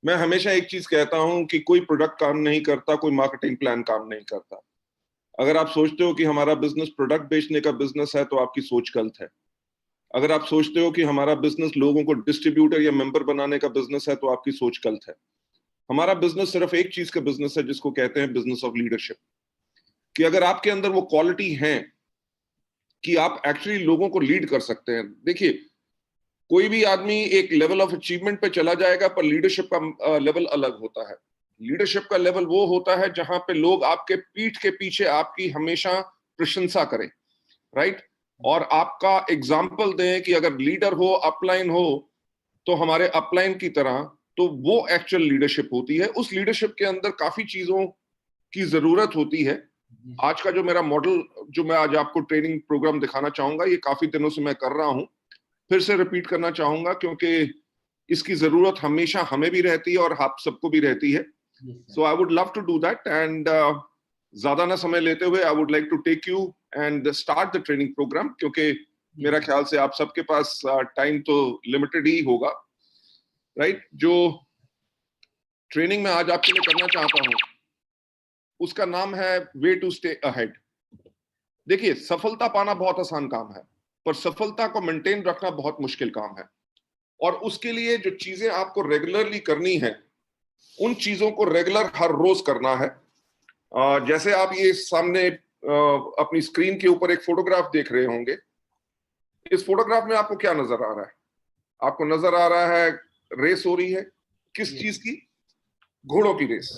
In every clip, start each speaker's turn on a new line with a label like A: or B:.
A: मैं हमेशा एक चीज कहता हूं कि कोई प्रोडक्ट काम नहीं करता, कोई मार्केटिंग प्लान काम नहीं करता। अगर आप सोचते हो कि हमारा बिजनेस प्रोडक्ट बेचने का बिजनेस है तो आपकी सोच गलत है। अगर आप सोचते हो कि हमारा बिजनेस लोगों को डिस्ट्रीब्यूटर या मेंबर बनाने का बिजनेस है तो आपकी सोच गलत है। हमारा बिजनेस सिर्फ एक चीज का बिजनेस है जिसको कहते हैं बिजनेस ऑफ लीडरशिप। कि अगर आपके अंदर वो क्वालिटी है कि आप एक्चुअली लोगों को लीड कर सकते हैं। देखिए, कोई भी आदमी एक लेवल ऑफ अचीवमेंट पे चला जाएगा, पर लीडरशिप का लेवल अलग होता है। लीडरशिप का लेवल वो होता है जहां पे लोग आपके पीठ के पीछे आपकी हमेशा प्रशंसा करें, राइट, और आपका एग्जाम्पल दें कि अगर लीडर हो, अपलाइन हो, तो हमारे अपलाइन की तरह। तो वो एक्चुअल लीडरशिप होती है। उस लीडरशिप के अंदर काफी चीजों की जरूरत होती है। आज का जो मेरा मॉडल, जो मैं आज आपको ट्रेनिंग प्रोग्राम दिखाना चाहूंगा, ये काफी दिनों से मैं कर रहा हूं। फिर से रिपीट करना चाहूंगा क्योंकि इसकी जरूरत हमेशा हमें भी रहती है और आप सबको भी रहती है। So I would love to do that and ज्यादा ना समय लेते हुए I would like to take you and start the training programme, क्योंकि मेरा ख्याल से आप सबके पास टाइम तो लिमिटेड ही होगा, राइट। जो ट्रेनिंग मैं आज आपके लिए करना चाहता हूं उसका नाम है वे टू स्टे अहेड। देखिए, सफलता पाना बहुत आसान काम है, पर सफलता को मेंटेन रखना बहुत मुश्किल काम है। और उसके लिए जो चीजें आपको रेगुलरली करनी है, उन चीजों को रेगुलर हर रोज करना है। जैसे आप ये सामने अपनी स्क्रीन के ऊपर एक फोटोग्राफ देख रहे होंगे। इस फोटोग्राफ में आपको क्या नजर आ रहा है? आपको नजर आ रहा है रेस हो रही है। किस चीज की? घोड़ों की रेस,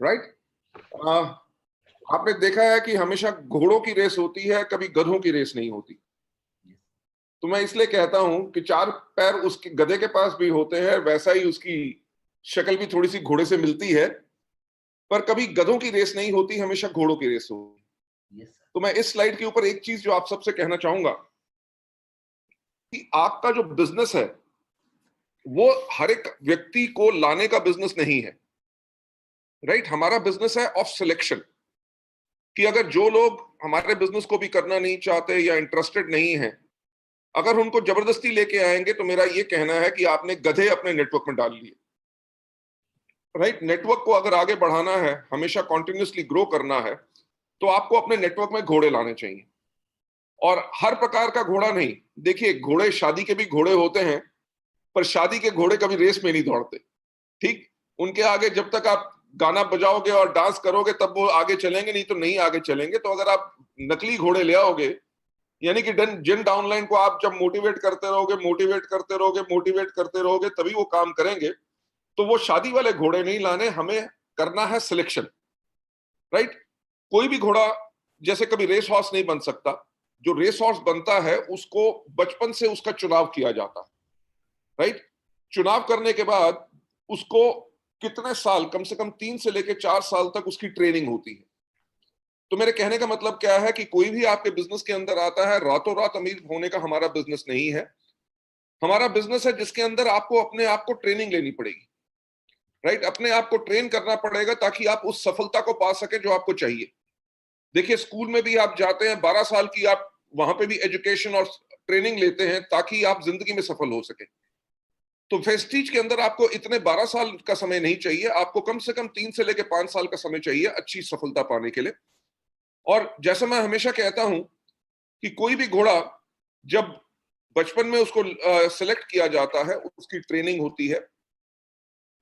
A: राइट। आपने देखा है कि हमेशा घोड़ों की रेस होती है, कभी गधों की रेस नहीं होती। तो मैं इसलिए कहता हूं कि चार पैर उसके गधे के पास भी होते हैं, वैसा ही उसकी शक्ल भी थोड़ी सी घोड़े से मिलती है, पर कभी गधों की रेस नहीं होती, हमेशा घोड़ों की रेस होती है। तो मैं इस स्लाइड के ऊपर एक चीज जो आप सबसे कहना चाहूंगा कि आपका जो बिजनेस है वो हर एक व्यक्ति को लाने का बिजनेस नहीं है, राइट। हमारा बिजनेस है ऑफ सिलेक्शन। कि अगर जो लोग हमारे बिजनेस को भी करना नहीं चाहते या इंटरेस्टेड नहीं है, अगर उनको जबरदस्ती लेके आएंगे तो मेरा ये कहना है कि आपने गधे अपने नेटवर्क में डाल लिए, राइट। नेटवर्क को अगर आगे बढ़ाना है, हमेशा कॉन्टिन्यूसली ग्रो करना है, तो आपको अपने नेटवर्क में घोड़े लाने चाहिए। और हर प्रकार का घोड़ा नहीं। देखिए, घोड़े, शादी के भी घोड़े होते हैं, पर शादी के घोड़े कभी रेस में नहीं दौड़ते, ठीक। उनके आगे जब तक आप गाना बजाओगे और डांस करोगे तब वो आगे चलेंगे, नहीं तो नहीं आगे चलेंगे। तो अगर आप नकली घोड़े ले आओगे, यानी कि जिन डाउनलाइन को आप जब मोटिवेट करते रहोगे, मोटिवेट करते रहोगे, मोटिवेट करते रहोगे, तभी वो काम करेंगे। तो वो शादी वाले घोड़े नहीं लाने, हमें करना है सिलेक्शन, राइट। कोई भी घोड़ा जैसे कभी रेस हॉर्स नहीं बन सकता। जो रेस हॉर्स बनता है उसको बचपन से उसका चुनाव किया जाता है, राइट। चुनाव करने के बाद उसको कितने साल, कम से कम 3 से लेकर 4 साल तक उसकी ट्रेनिंग होती है। तो मेरे कहने का मतलब क्या है कि कोई भी आपके बिजनेस के अंदर आता है, रातों रात अमीर होने का हमारा बिजनेस नहीं है। हमारा बिजनेस है जिसके अंदर आपको अपने आप को ट्रेनिंग लेनी पड़ेगी, राइट। अपने आप को ट्रेन करना पड़ेगा ताकि आप उस सफलता को पा सके जो आपको चाहिए। देखिए, स्कूल में भी आप जाते हैं, 12 साल की आप वहां पे भी एजुकेशन और ट्रेनिंग लेते हैं ताकि आप जिंदगी में सफल हो सके। तो वेस्टीज के अंदर आपको इतने 12 साल का समय नहीं चाहिए, आपको कम से कम 3 से लेकर 5 साल का समय चाहिए अच्छी सफलता पाने के लिए। और जैसा मैं हमेशा कहता हूं कि कोई भी घोड़ा जब बचपन में उसको सिलेक्ट किया जाता है, उसकी ट्रेनिंग होती है,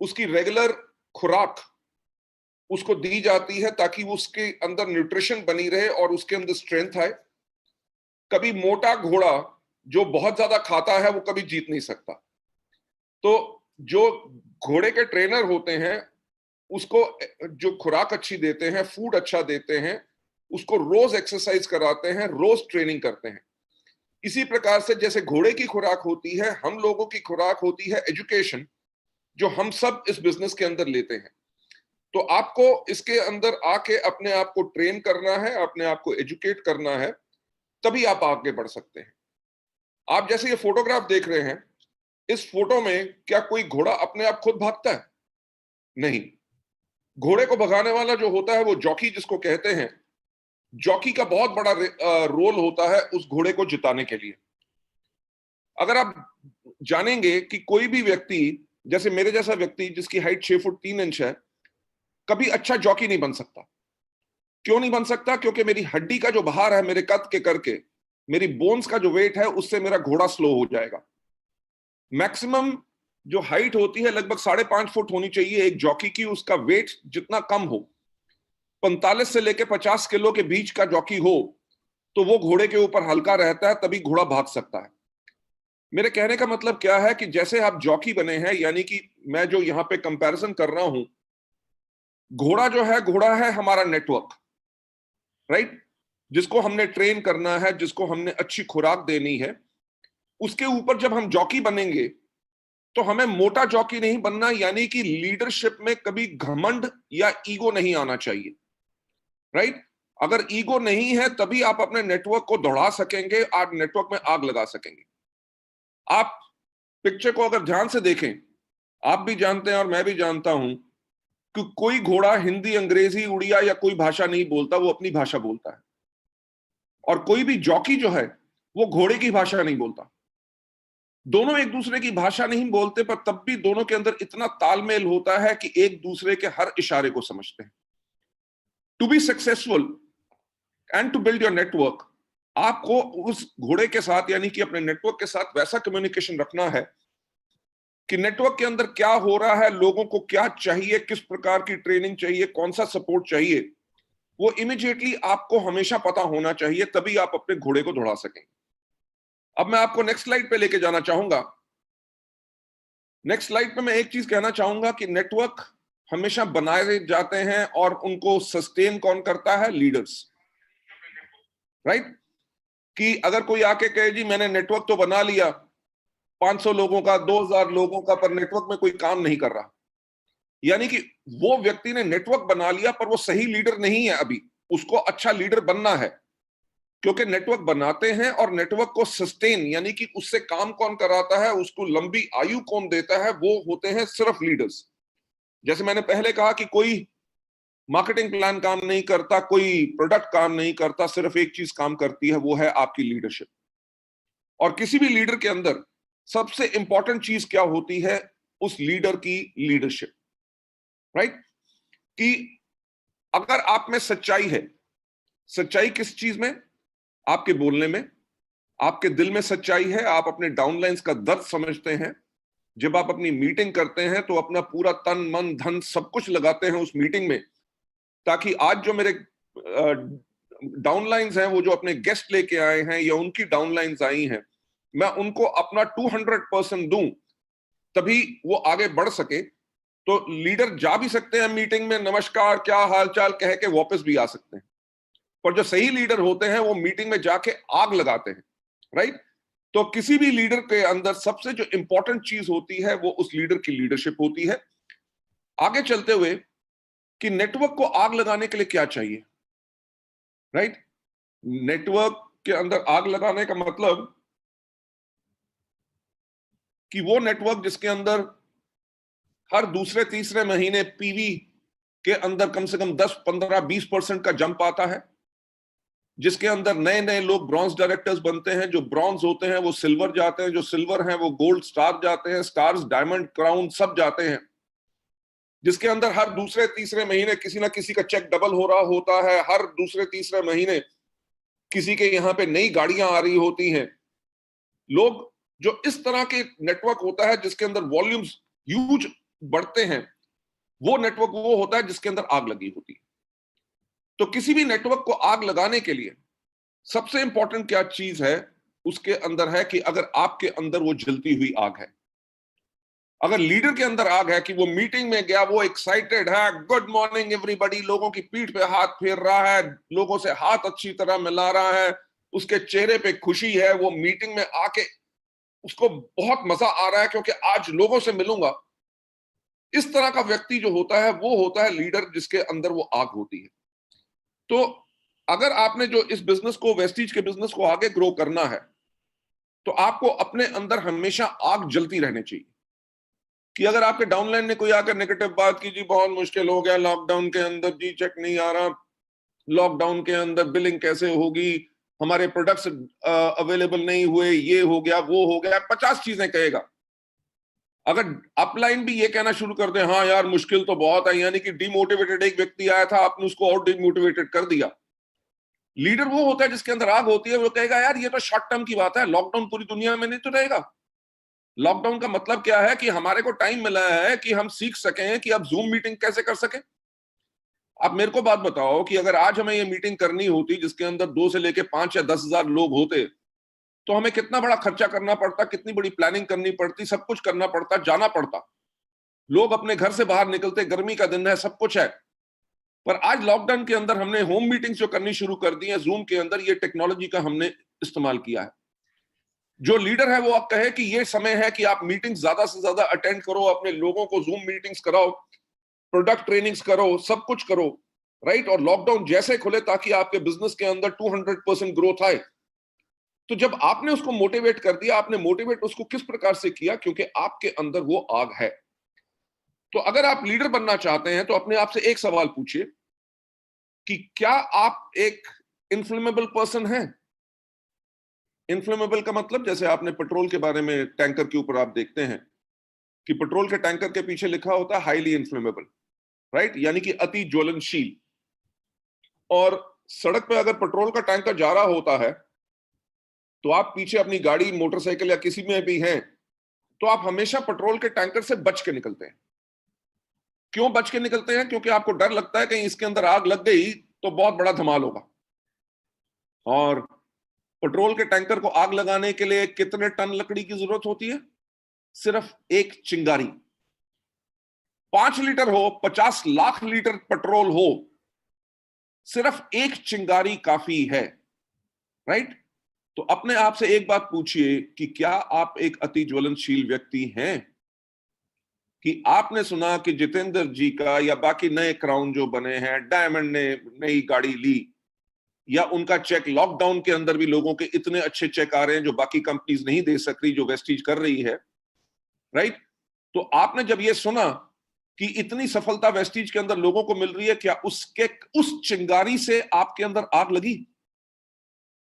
A: उसकी रेगुलर खुराक उसको दी जाती है ताकि उसके अंदर न्यूट्रिशन बनी रहे और उसके अंदर स्ट्रेंथ आए। कभी मोटा घोड़ा जो बहुत ज्यादा खाता है वो कभी जीत नहीं सकता। तो जो घोड़े के ट्रेनर होते हैं उसको जो खुराक अच्छी देते हैं, फूड अच्छा देते हैं, उसको रोज एक्सरसाइज कराते हैं, रोज ट्रेनिंग करते हैं। इसी प्रकार से जैसे घोड़े की खुराक होती है, हम लोगों की खुराक होती है एजुकेशन, जो हम सब इस बिजनेस के अंदर लेते हैं। तो आपको इसके अंदर आके अपने आप को ट्रेन करना है, अपने आप को एजुकेट करना है, तभी आप आगे बढ़ सकते हैं। आप जैसे ये फोटोग्राफ देख रहे हैं, इस फोटो में क्या कोई घोड़ा अपने आप खुद भागता है? नहीं। घोड़े को भगाने वाला जो होता है वो जॉकी जिसको कहते हैं, जॉकी का बहुत बड़ा रोल होता है उस घोड़े को जिताने के लिए। अगर आप जानेंगे कि कोई भी व्यक्ति जैसे मेरे जैसा व्यक्ति जिसकी हाइट 6 फुट 3 इंच है, कभी अच्छा जॉकी नहीं बन सकता। क्यों नहीं बन सकता? क्योंकि मेरी हड्डी का जो भार है मेरे कद के करके, मेरी बोन्स का जो वेट है, उससे मेरा घोड़ा स्लो हो जाएगा। मैक्सिमम जो हाइट होती है लगभग 5.5 फुट होनी चाहिए एक जॉकी की, उसका वेट जितना कम हो, 45 से लेके 50 किलो के बीच का जॉकी हो, तो वो घोड़े के ऊपर हल्का रहता है, तभी घोड़ा भाग सकता है। मेरे कहने का मतलब क्या है कि जैसे आप जॉकी बने हैं, यानी कि मैं जो यहां पे कंपैरिजन कर रहा हूं, घोड़ा है हमारा नेटवर्क, राइट? जिसको हमने ट्रेन करना है, जिसको हमने अच्छी खुराक देनी है, उसके ऊपर जब हम जॉकी बनेंगे तो हमें मोटा जॉकी नहीं बनना, यानी कि लीडरशिप में कभी घमंड या ईगो नहीं आना चाहिए, राइट? अगर ईगो नहीं है तभी आप अपने नेटवर्क को दौड़ा सकेंगे, आप नेटवर्क में आग लगा सकेंगे। आप पिक्चर को अगर ध्यान से देखें, आप भी जानते हैं और मैं भी जानता हूं कि कोई घोड़ा हिंदी, अंग्रेजी, उड़िया या कोई भाषा नहीं बोलता, वो अपनी भाषा बोलता है। और कोई भी जॉकी जो है वो घोड़े की भाषा नहीं बोलता। दोनों एक दूसरे की भाषा नहीं बोलते, पर तब भी दोनों के अंदर इतना तालमेल होता है कि एक दूसरे के हर इशारे को समझते हैं। To be successful and to build your network, आपको उस घोड़े के साथ, यानी कि अपने नेटवर्क के साथ वैसा कम्युनिकेशन रखना है कि नेटवर्क के अंदर क्या हो रहा है, लोगों को क्या चाहिए, किस प्रकार की ट्रेनिंग चाहिए, कौन सा सपोर्ट चाहिए, वो इमीडिएटली आपको हमेशा पता होना चाहिए, तभी आप अपने घोड़े को दौड़ा सकेंगे। अब मैं आपको नेक्स्ट स्लाइड पे लेके जाना चाहूंगा। नेक्स्ट स्लाइड पे मैं एक चीज कहना चाहूंगा कि नेटवर्क हमेशा बनाए जाते हैं और उनको सस्टेन कौन करता है? Leaders, right? कि अगर कोई आके कहे जी मैंने नेटवर्क तो बना लिया 500 लोगों का, 2000 लोगों का, पर नेटवर्क में कोई काम नहीं कर रहा, यानी कि वो व्यक्ति ने नेटवर्क बना लिया पर वो सही लीडर नहीं है। अभी उसको अच्छा लीडर बनना है, क्योंकि नेटवर्क बनाते हैं और नेटवर्क को सस्टेन, यानी कि उससे काम कौन कराता है, उसको लंबी आयु कौन देता है, वो होते हैं सिर्फ लीडर्स। जैसे मैंने पहले कहा कि कोई मार्केटिंग प्लान काम नहीं करता, कोई प्रोडक्ट काम नहीं करता, सिर्फ एक चीज काम करती है, वो है आपकी लीडरशिप। और किसी भी लीडर के अंदर सबसे इंपॉर्टेंट चीज क्या होती है? उस लीडर की लीडरशिप, राइट? कि अगर आप में सच्चाई है, सच्चाई किस चीज में? आपके बोलने में, आपके दिल में सच्चाई है, आप अपने डाउनलाइंस का दर्द समझते हैं, जब आप अपनी मीटिंग करते हैं तो अपना पूरा तन मन धन सब कुछ लगाते हैं उस मीटिंग में, ताकि आज जो मेरे डाउनलाइंस हैं, वो जो अपने गेस्ट लेके आए हैं या उनकी डाउनलाइंस आई हैं, मैं उनको अपना 200% दूं, तभी वो आगे बढ़ सके। तो लीडर जा भी सकते हैं मीटिंग में, नमस्कार, क्या हालचाल कह के वापस भी आ सकते हैं, पर जो सही लीडर होते हैं वो मीटिंग में जाके आग लगाते हैं, राइट? तो किसी भी लीडर के अंदर सबसे जो इंपॉर्टेंट चीज होती है वो उस लीडर की लीडरशिप होती है। आगे चलते हुए कि नेटवर्क को आग लगाने के लिए क्या चाहिए, राइट? नेटवर्क के अंदर आग लगाने का मतलब कि वो नेटवर्क जिसके अंदर हर दूसरे तीसरे महीने पीवी के अंदर कम से कम 10, 15, 20% का जंप आता है, जिसके अंदर नए नए लोग ब्रॉन्ज डायरेक्टर्स बनते हैं, जो ब्रॉन्ज होते हैं वो सिल्वर जाते हैं, जो सिल्वर हैं वो गोल्ड स्टार जाते हैं, स्टार्स डायमंड क्राउन सब जाते हैं, जिसके अंदर हर दूसरे तीसरे महीने किसी ना किसी का चेक डबल हो रहा होता है, हर दूसरे तीसरे महीने किसी के यहाँ पे नई गाड़ियां आ रही होती हैं। लोग जो इस तरह के नेटवर्क होता है जिसके अंदर वॉल्यूम्स ह्यूज बढ़ते हैं, वो नेटवर्क वो होता है जिसके अंदर आग लगी होती है। तो किसी भी नेटवर्क को आग लगाने के लिए सबसे इंपॉर्टेंट क्या चीज है उसके अंदर है कि अगर आपके अंदर वो जलती हुई आग है, अगर लीडर के अंदर आग है कि वो मीटिंग में गया, वो एक्साइटेड है, गुड मॉर्निंग एवरीबॉडी, लोगों की पीठ पे हाथ फेर रहा है, लोगों से हाथ अच्छी तरह मिला रहा है, उसके चेहरे पे खुशी है, वो मीटिंग में आके उसको बहुत मजा आ रहा है क्योंकि आज लोगों से मिलूंगा। इस तरह का व्यक्ति जो होता है वो होता है लीडर, जिसके अंदर वो आग होती है। तो अगर आपने जो इस बिजनेस को, वेस्टीज के बिजनेस को आगे ग्रो करना है, तो आपको अपने अंदर हमेशा आग जलती रहनी चाहिए। कि अगर आपके डाउनलाइन ने कोई आकर नेगेटिव बात की, जी बहुत मुश्किल हो गया लॉकडाउन के अंदर, जी चेक नहीं आ रहा, लॉकडाउन के अंदर बिलिंग कैसे होगी, हमारे प्रोडक्ट्स अवेलेबल नहीं हुए, ये हो गया वो हो गया, 50 चीजें कहेगा, अगर अपलाइन भी ये कहना शुरू कर दे, हाँ यार मुश्किल तो बहुत है, यानी कि डिमोटिवेटेड एक व्यक्ति आया था, आपने उसको और डिमोटिवेटेड कर दिया। लीडर वो होता है जिसके अंदर आग होती है, वो कहेगा यार ये तो शॉर्ट टर्म की बात है, लॉकडाउन पूरी दुनिया में नहीं तो रहेगा। लॉकडाउन का मतलब क्या है कि हमारे को टाइम मिला है कि हम सीख सकें कि अब जूम मीटिंग कैसे कर सकें। आप मेरे को बात बताओ कि अगर आज हमें ये मीटिंग करनी होती जिसके अंदर 2 से लेके 5 या 10,000 लोग होते, तो हमें कितना बड़ा खर्चा करना पड़ता, कितनी बड़ी प्लानिंग करनी पड़ती, सब कुछ करना पड़ता, जाना पड़ता, लोग अपने घर से बाहर निकलते, गर्मी का दिन है, सब कुछ है। पर आज लॉकडाउन के अंदर हमने होम मीटिंग्स जो करनी शुरू कर दी है, जूम के अंदर ये टेक्नोलॉजी का हमने इस्तेमाल किया है। जो लीडर है वो आप कहे कि ये समय है कि आप मीटिंग्स ज्यादा से ज्यादा अटेंड करो, अपने लोगों को जूम मीटिंग्स कराओ, प्रोडक्ट ट्रेनिंग्स करो, सब कुछ करो, राइट। और लॉकडाउन जैसे खुले ताकि आपके बिजनेस के अंदर 200% ग्रोथ आए। तो जब आपने उसको मोटिवेट कर दिया, आपने मोटिवेट उसको किस प्रकार से किया, क्योंकि आपके अंदर वो आग है। तो अगर आप लीडर बनना चाहते हैं तो अपने आप से एक सवाल पूछिए कि क्या आप एक इन्फ्लेमेबल पर्सन हैं। इन्फ्लेमेबल का मतलब, जैसे आपने पेट्रोल के बारे में, टैंकर के ऊपर आप देखते हैं कि पेट्रोल के टैंकर के पीछे लिखा होता है हाईली इन्फ्लेमेबल, राइट, यानी कि अति ज्वलनशील। और सड़क पे अगर पेट्रोल का टैंकर जा रहा होता है तो आप पीछे अपनी गाड़ी, मोटरसाइकिल या किसी में भी हैं, तो आप हमेशा पेट्रोल के टैंकर से बच के निकलते हैं। क्यों बच के निकलते हैं? क्योंकि आपको डर लगता है कहीं इसके अंदर आग लग गई तो बहुत बड़ा धमाल होगा। और पेट्रोल के टैंकर को आग लगाने के लिए कितने टन लकड़ी की जरूरत होती है? सिर्फ एक चिंगारी। 5 लीटर हो, 50 लाख लीटर पेट्रोल हो, सिर्फ एक चिंगारी काफी है, राइट। तो अपने आप से एक बात पूछिए कि क्या आप एक अति ज्वलनशील व्यक्ति हैं? कि आपने सुना कि जितेंद्र जी का या बाकी नए क्राउन जो बने हैं, डायमंड ने नई गाड़ी ली, या उनका चेक, लॉकडाउन के अंदर भी लोगों के इतने अच्छे चेक आ रहे हैं जो बाकी कंपनीज नहीं दे सक रही, जो वेस्टीज कर रही है, राइट। तो आपने जब ये सुना कि इतनी सफलता वेस्टीज के अंदर लोगों को मिल रही है, क्या उसके उस चिंगारी से आपके अंदर आग लगी?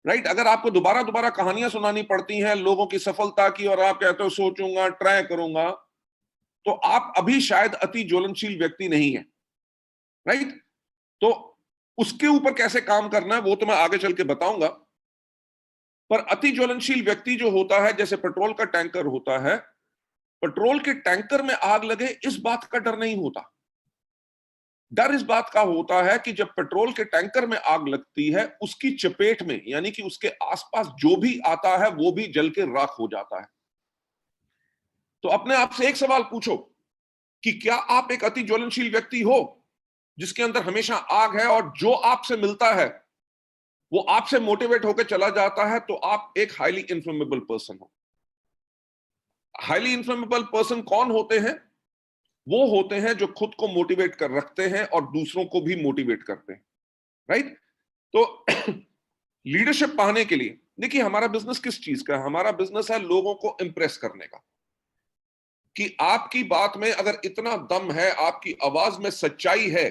A: राइट। अगर आपको दोबारा दोबारा कहानियां सुनानी पड़ती हैं लोगों की सफलता की और आप कहते हो सोचूंगा, ट्राई करूंगा, तो आप अभी शायद अति ज्वलनशील व्यक्ति नहीं है, राइट। तो उसके ऊपर कैसे काम करना है वो तो मैं आगे चल के बताऊंगा। पर अति ज्वलनशील व्यक्ति जो होता है, जैसे पेट्रोल का टैंकर होता है, पेट्रोल के टैंकर में आग लगे इस बात का डर नहीं होता। डर इस बात का होता है कि जब पेट्रोल के टैंकर में आग लगती है, उसकी चपेट में, यानी कि उसके आसपास जो भी आता है वो भी जल के राख हो जाता है। तो अपने आप से एक सवाल पूछो कि क्या आप एक अति ज्वलनशील व्यक्ति हो जिसके अंदर हमेशा आग है, और जो आपसे मिलता है वो आपसे मोटिवेट होकर चला जाता है, तो आप एक हाईली इन्फ्लेमेबल पर्सन हो। हाईली इन्फ्लेमेबल पर्सन कौन होते हैं? वो होते हैं जो खुद को मोटिवेट कर रखते हैं और दूसरों को भी मोटिवेट करते हैं, राइट। तो लीडरशिप पाने के लिए, देखिए हमारा बिजनेस किस चीज का है? हमारा बिजनेस है लोगों को इंप्रेस करने का। कि आपकी बात में अगर इतना दम है, आपकी आवाज में सच्चाई है,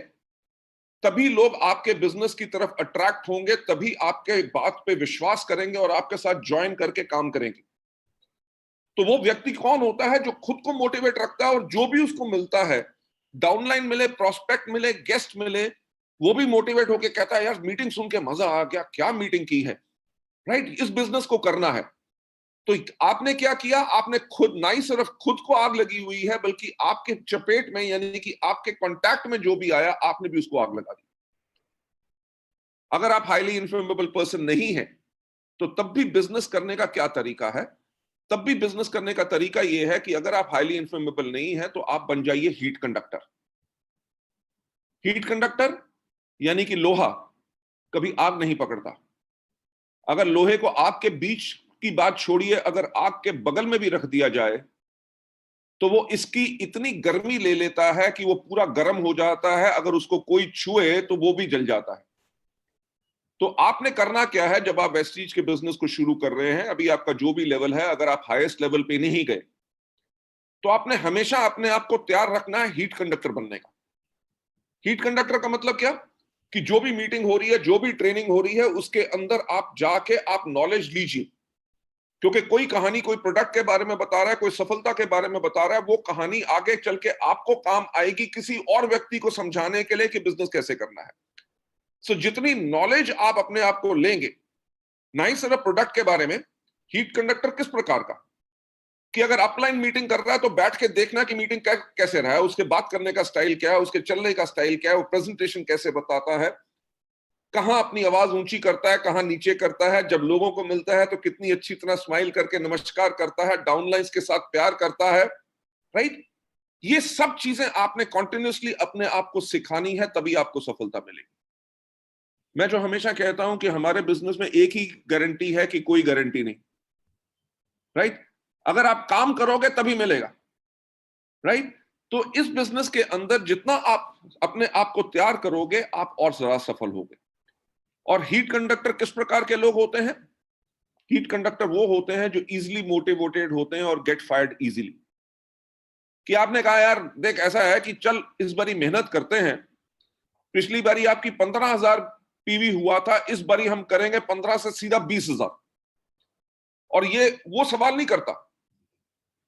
A: तभी लोग आपके बिजनेस की तरफ अट्रैक्ट होंगे, तभी आपके बात पे विश्वास करेंगे और आपके साथ ज्वाइन करके काम करेंगे। तो वो व्यक्ति कौन होता है? जो खुद को मोटिवेट रखता है और जो भी उसको मिलता है, डाउनलाइन मिले, प्रोस्पेक्ट मिले, गेस्ट मिले, वो भी मोटिवेट होके कहता है यार मीटिंग सुन के मजा आ गया, क्या मीटिंग की है, राइट। इस बिजनेस को करना है। तो आपने क्या किया? आपने खुद, ना ही सिर्फ खुद को आग लगी हुई है, बल्कि आपके चपेट में, यानी कि आपके कांटेक्ट में जो भी आया, आपने भी उसको आग लगा दी। अगर आप हाईली इन्फ्लेमेबल पर्सन नहीं है तो तब भी बिजनेस करने का क्या तरीका है? तब भी बिजनेस करने का तरीका यह है कि अगर आप हाईली इन्फ्लेमेबल नहीं है तो आप बन जाइए हीट कंडक्टर। हीट कंडक्टर यानी कि लोहा कभी आग नहीं पकड़ता। अगर लोहे को आग के बीच की बात छोड़िए, अगर आग के बगल में भी रख दिया जाए तो वो इसकी इतनी गर्मी ले लेता है कि वो पूरा गर्म हो जाता है, अगर उसको कोई छुए तो वो भी जल जाता है। तो आपने करना क्या है? जब आप वेस्टीज के बिजनेस को शुरू कर रहे हैं, अभी आपका जो भी लेवल है, अगर आप हाईएस्ट लेवल पे नहीं गए, तो आपने हमेशा अपने आप को तैयार रखना है हीट कंडक्टर बनने का। हीट कंडक्टर का मतलब क्या? कि जो भी मीटिंग हो रही है, जो भी ट्रेनिंग हो रही है, उसके अंदर आप जाके आप नॉलेज लीजिए। क्योंकि कोई कहानी कोई प्रोडक्ट के बारे में बता रहा है, कोई सफलता के बारे में बता रहा है, वो कहानी आगे चल के आपको काम आएगी किसी और व्यक्ति को समझाने के लिए कि बिजनेस कैसे करना है। सो जितनी नॉलेज आप अपने आप को लेंगे, ना ही सिर्फ प्रोडक्ट के बारे में, हीट कंडक्टर किस प्रकार का, कि अगर अपलाइन मीटिंग कर रहा है तो बैठ के देखना कि मीटिंग कैसे रहा है, उसके बात करने का स्टाइल क्या है, उसके चलने का स्टाइल क्या है, वो प्रेजेंटेशन कैसे बताता है, कहां अपनी आवाज ऊंची करता है, कहां नीचे करता है, जब लोगों को मिलता है तो कितनी अच्छी तरह स्माइल करके नमस्कार करता है, डाउनलाइंस के साथ प्यार करता है, राइट। ये सब चीजें आपने कॉन्टिन्यूसली अपने आप को सिखानी है, तभी आपको सफलता मिलेगी। मैं जो हमेशा कहता हूं कि हमारे बिजनेस में एक ही गारंटी है कि कोई गारंटी नहीं, राइट। अगर आप काम करोगे तभी मिलेगा, राइट। तो इस बिजनेस के अंदर जितना आप अपने आप को तैयार करोगे, आप और ज्यादा सफल होगे। और हीट कंडक्टर किस प्रकार के लोग होते हैं? हीट कंडक्टर वो होते हैं जो इजीली मोटिवेटेड होते हैं और गेट फायर्ड इजीली। कि आपने कहा यार देख ऐसा है कि चल इस बारी मेहनत करते हैं, पिछली बारी आपकी 15,000 पीवी हुआ था, इस बारी हम करेंगे 15 से सीधा 20,000। और ये वो सवाल नहीं करता,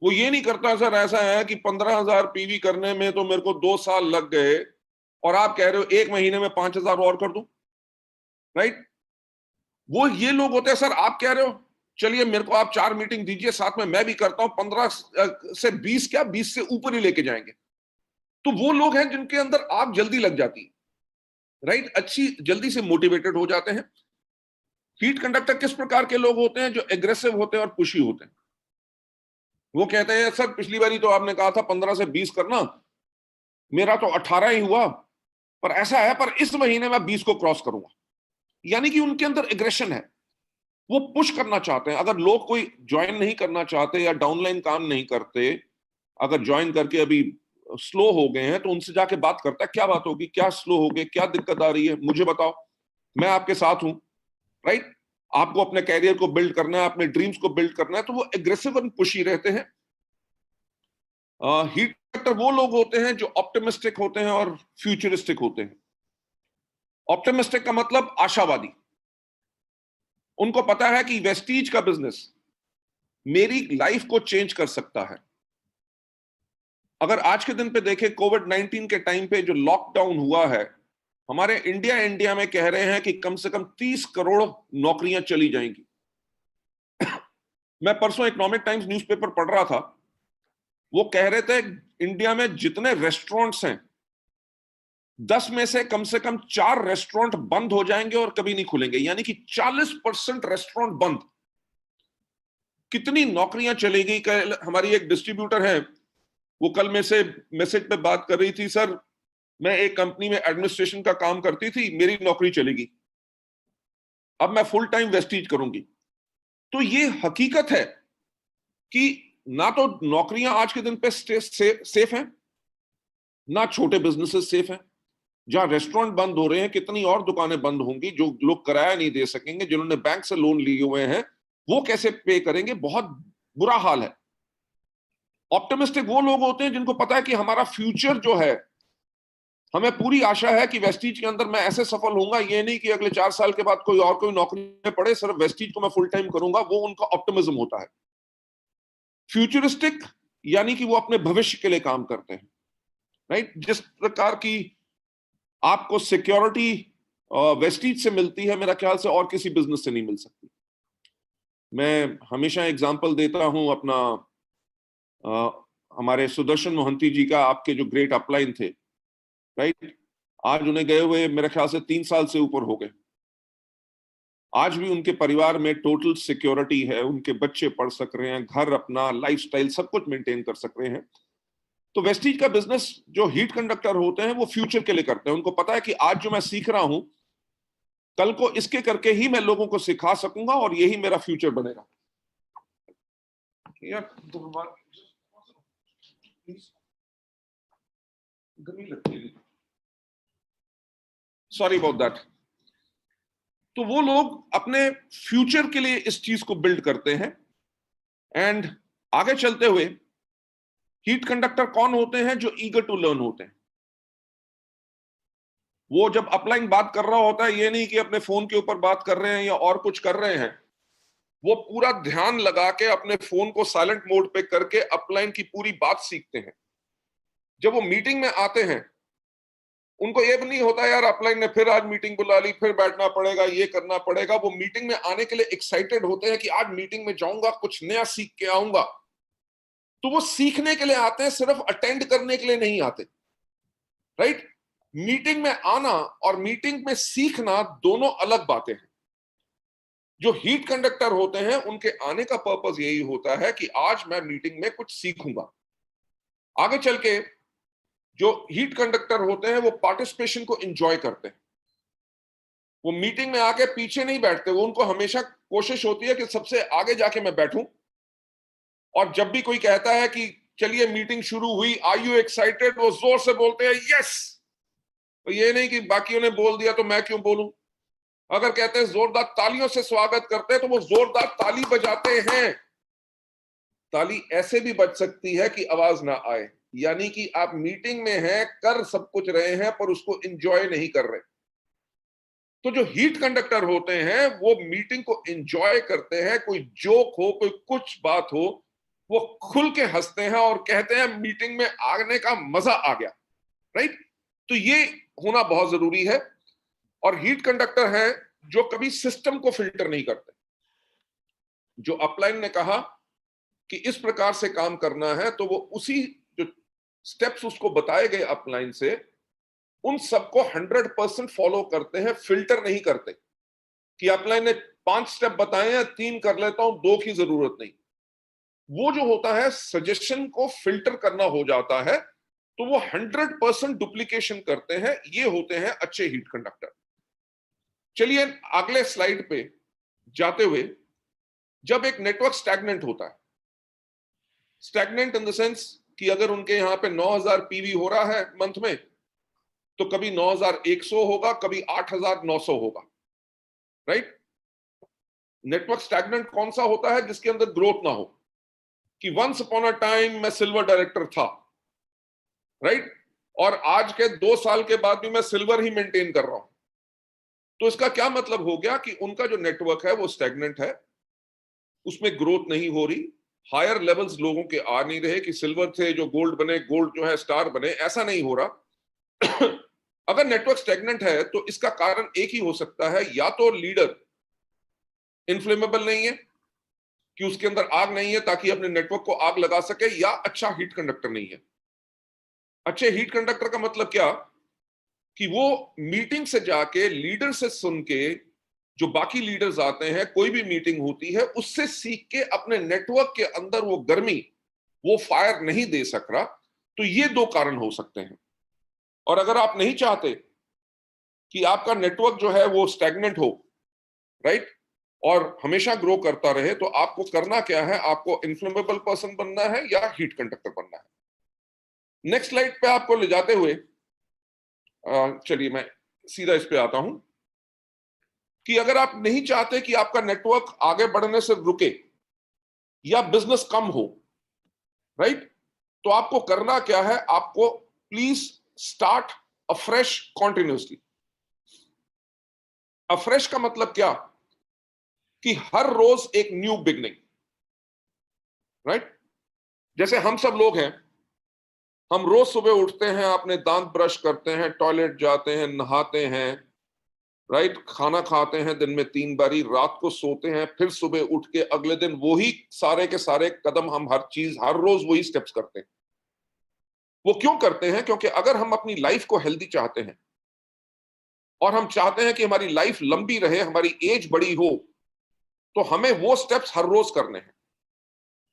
A: वो ये नहीं करता सर ऐसा है कि 15,000 पीवी करने में तो मेरे को 2 साल लग गए और आप कह रहे हो 1 महीने में 5,000 और कर दूं, राइट। वो ये लोग होते हैं, सर आप कह रहे हो चलिए मेरे को आप 4 मीटिंग दीजिए, साथ में मैं भी करता हूं, 15 से 20 क्या 20 से ऊपर ही लेके जाएंगे। तो वो लोग हैं जिनके अंदर आग जल्दी लग जाती है, राइट, अच्छी जल्दी से मोटिवेटेड हो जाते हैं। हीट कंडक्टर किस प्रकार के लोग होते हैं? जो एग्रेसिव होते हैं और पुशी होते हैं। वो कहते हैं सर पिछली बारी तो आपने कहा था 15 से 20 करना, मेरा तो 18 ही हुआ, पर ऐसा है पर इस महीने में 20 को क्रॉस करूंगा। यानी कि उनके अंदर एग्रेशन है, वो पुश करना चाहते हैं। अगर लोग कोई ज्वाइन नहीं करना चाहते या डाउनलाइन काम नहीं करते, अगर ज्वाइन करके अभी स्लो हो गए हैं, तो उनसे जाके बात करता है, क्या बात होगी, क्या स्लो हो गए, क्या दिक्कत आ रही है, मुझे बताओ, मैं आपके साथ हूं, राइट। आपको अपने कैरियर को बिल्ड करना है, अपने ड्रीम्स को बिल्ड करना है, तो वो एग्रेसिव और पुशी रहते हैं। हीट कंडक्टर वो लोग होते हैं जो ऑप्टिमिस्टिक होते हैं और फ्यूचरिस्टिक होते हैं। ऑप्टिमिस्टिक का मतलब आशावादी। उनको पता है कि वेस्टीज का बिजनेस मेरी लाइफ को चेंज कर सकता है। अगर आज के दिन पे देखें, कोविड-19 के टाइम पे जो लॉकडाउन हुआ है, हमारे इंडिया में कह रहे हैं कि कम से कम 30 करोड़ नौकरियां चली जाएंगी। मैं परसों इकोनॉमिक टाइम्स न्यूज़पेपर पढ़ रहा था, वो कह रहे थे इंडिया में जितने रेस्टोरेंट्स हैं, 10 में से कम 4 रेस्टोरेंट बंद हो जाएंगे और कभी नहीं खुलेंगे। यानी कि 40% रेस्टोरेंट बंद। कितनी नौकरियां चलेगी? कल हमारी एक डिस्ट्रीब्यूटर है, वो कल में से मैसेज पे बात कर रही थी, सर मैं एक कंपनी में एडमिनिस्ट्रेशन का काम करती थी, मेरी नौकरी चलेगी, अब मैं फुल टाइम वेस्टीज करूंगी। तो ये हकीकत है कि ना तो नौकरियां आज के दिन पे सेफ हैं, ना छोटे बिजनेसेस सेफ हैं। जहां रेस्टोरेंट बंद हो रहे हैं, कितनी और दुकानें बंद होंगी, जो लोग किराया नहीं दे सकेंगे, जिन्होंने बैंक से लोन लिए हुए हैं, वो कैसे पे करेंगे? बहुत बुरा हाल है। ऑप्टिमिस्टिक वो लोग होते हैं जिनको पता है कि हमारा फ्यूचर जो है, हमें पूरी आशा है कि वेस्टीज के अंदर मैं ऐसे सफल होऊंगा, ये नहीं कि अगले 4 साल के बाद कोई और कोई नौकरी में पड़े, सिर्फ वेस्टीज को मैं फुल टाइम करूंगा। वो उनका ऑप्टिमिज्म होता है। फ्यूचरिस्टिक यानी कि वो अपने भविष्य के लिए काम करते हैं, राइट। जिस प्रकार की आपको सिक्योरिटी वेस्टीज से मिलती है, मेरा ख्याल से और किसी बिजनेस से नहीं मिल सकती। मैं हमेशा एग्जांपल देता हूं अपना, हमारे सुदर्शन मोहंती जी का, आपके जो ग्रेट अपलाइन थे, राइट। आज उन्हें गए हुए मेरे ख्याल से 3 साल से ऊपर हो गए। आज भी उनके परिवार में टोटल सिक्योरिटी है, उनके बच्चे पढ़ सक रहे हैं, घर अपना, लाइफस्टाइल सब कुछ मेंटेन कर सक रहे हैं। तो वेस्टीज का बिजनेस जो हीट कंडक्टर होते हैं, वो फ्यूचर के लिए करते हैं। उनको पता है कि आज जो मैं सीख रहा हूं, कल को इसके करके ही मैं लोगों को सिखा सकूंगा और यही मेरा फ्यूचर बनेगा। यार सॉरी अबाउट दैट। तो वो लोग अपने फ्यूचर के लिए इस चीज को बिल्ड करते हैं। एंड आगे चलते हुए, हीट कंडक्टर कौन होते हैं? जो ईगर टू लर्न होते हैं। वो जब अपलाइन बात कर रहा होता है, ये नहीं कि अपने फोन के ऊपर बात कर रहे हैं या और कुछ कर रहे हैं, वो पूरा ध्यान लगा के अपने फोन को साइलेंट मोड पे करके अपलाइन की पूरी बात सीखते हैं। जब वो मीटिंग में आते हैं, उनको ये भी नहीं होता यार अपलाइन ने फिर आज मीटिंग बुला ली, फिर बैठना पड़ेगा, ये करना पड़ेगा। वो मीटिंग में आने के लिए एक्साइटेड होते हैं कि आज मीटिंग में जाऊंगा, कुछ नया सीख के आऊंगा। तो वो सीखने के लिए आते हैं, सिर्फ अटेंड करने के लिए नहीं आते। राइट? मीटिंग में आना और मीटिंग में सीखना दोनों अलग बातें हैं। जो हीट कंडक्टर होते हैं, उनके आने का पर्पस यही होता है कि आज मैं मीटिंग में कुछ सीखूंगा। आगे चल के जो हीट कंडक्टर होते हैं, वो पार्टिसिपेशन को एंजॉय करते हैं। वो मीटिंग में आके पीछे नहीं बैठते, वो उनको हमेशा कोशिश होती है कि सबसे आगे जाके मैं बैठूं। और जब भी कोई कहता है कि चलिए मीटिंग शुरू हुई, आर यू एक्साइटेड, वो जोर से बोलते हैं यस। तो ये नहीं कि बाकियों ने बोल दिया तो मैं क्यों बोलूं। अगर कहते हैं जोरदार तालियों से स्वागत करते हैं, तो वो जोरदार ताली बजाते हैं। ताली ऐसे भी बज सकती है कि आवाज ना आए, यानी कि आप मीटिंग में हैं, कर सब कुछ रहे हैं, पर उसको एंजॉय नहीं कर रहे। तो जो हीट कंडक्टर होते हैं, वो मीटिंग को एंजॉय करते हैं। कोई जोक हो, कोई कुछ बात हो, वो खुल के हंसते हैं और कहते हैं मीटिंग में आने का मजा आ गया। राइट? तो ये होना बहुत जरूरी है। और हीट कंडक्टर है जो कभी सिस्टम को फिल्टर नहीं करते। जो अपलाइन ने कहा कि इस प्रकार से काम करना है, तो वो उसी जो स्टेप्स उसको बताए गए अपलाइन से, उन सबको 100% फॉलो करते हैं, फिल्टर नहीं करते कि अपलाइन ने 5 स्टेप बताए हैं, 3 कर लेता हूं, 2 की जरूरत नहीं। वो जो होता है, सजेशन को फिल्टर करना हो जाता है, तो वो 100% डुप्लीकेशन करते हैं। ये होते हैं अच्छे हीट कंडक्टर। चलिए अगले स्लाइड पे जाते हुए, जब एक नेटवर्क स्टैग्नेंट होता है, स्टैग्नेंट इन द सेंस कि अगर उनके यहां पे 9000 पीवी हो रहा है मंथ में, तो कभी 9100 होगा, कभी 8900 होगा। राइट? नेटवर्क स्टैग्नेंट कौन सा होता है? जिसके अंदर ग्रोथ ना हो, कि वंस अपॉन अ टाइम मैं सिल्वर डायरेक्टर था, राइट, और आज के 2 साल के बाद भी मैं सिल्वर ही मेंटेन कर रहा हूं। तो इसका क्या मतलब हो गया कि उनका जो नेटवर्क है वो स्टैग्नेंट है, उसमें ग्रोथ नहीं हो रही। हायर लेवल्स लोगों के आ नहीं रहे कि सिल्वर से जो गोल्ड बने, गोल्ड जो है स्टार बने, ऐसा नहीं हो रहा। अगर नेटवर्क स्टैग्नेंट है तो इसका कारण एक ही हो सकता है, या तो लीडर इनफ्लेमेबल नहीं है, कि उसके अंदर आग नहीं है ताकि अपने नेटवर्क को आग लगा सके, या अच्छा हीट कंडक्टर नहीं है। अच्छे हीट कंडक्टर का मतलब क्या? कि वो मीटिंग से जाके लीडर से सुन के, जो बाकी लीडर्स आते हैं, कोई भी मीटिंग होती है, उससे सीख के अपने नेटवर्क के अंदर वो गर्मी, वो फायर नहीं दे सक रहा। तो ये 2 कारण हो सकते हैं। और अगर आप नहीं चाहते कि आपका नेटवर्क जो है वो स्टैग्नेंट हो, राइट, और हमेशा ग्रो करता रहे, तो आपको करना क्या है? आपको इन्फ्लेमेबल पर्सन बनना है या हीट कंडक्टर बनना है। नेक्स्ट स्लाइड पे आपको ले जाते हुए, चलिए मैं सीधा इस पे आता हूं, कि अगर आप नहीं चाहते कि आपका नेटवर्क आगे बढ़ने से रुके या बिजनेस कम हो, राइट, तो आपको करना क्या है? आपको please start afresh continuously. Afresh का मतलब क्या? कि हर रोज एक न्यू बिगनिंग। राइट? जैसे हम सब लोग हैं, हम रोज सुबह उठते हैं, अपने दांत ब्रश करते हैं, टॉयलेट जाते हैं, नहाते हैं, राइट, खाना खाते हैं दिन में 3 बारी, रात को सोते हैं, फिर सुबह उठ के अगले दिन वही सारे के सारे कदम, हम हर चीज हर रोज वही स्टेप्स करते हैं। वो क्यों करते हैं? क्योंकि अगर हम अपनी लाइफ को हेल्दी चाहते हैं और हम चाहते हैं कि हमारी लाइफ लंबी रहे, हमारी एज बड़ी हो, तो हमें वो स्टेप्स हर रोज करने हैं।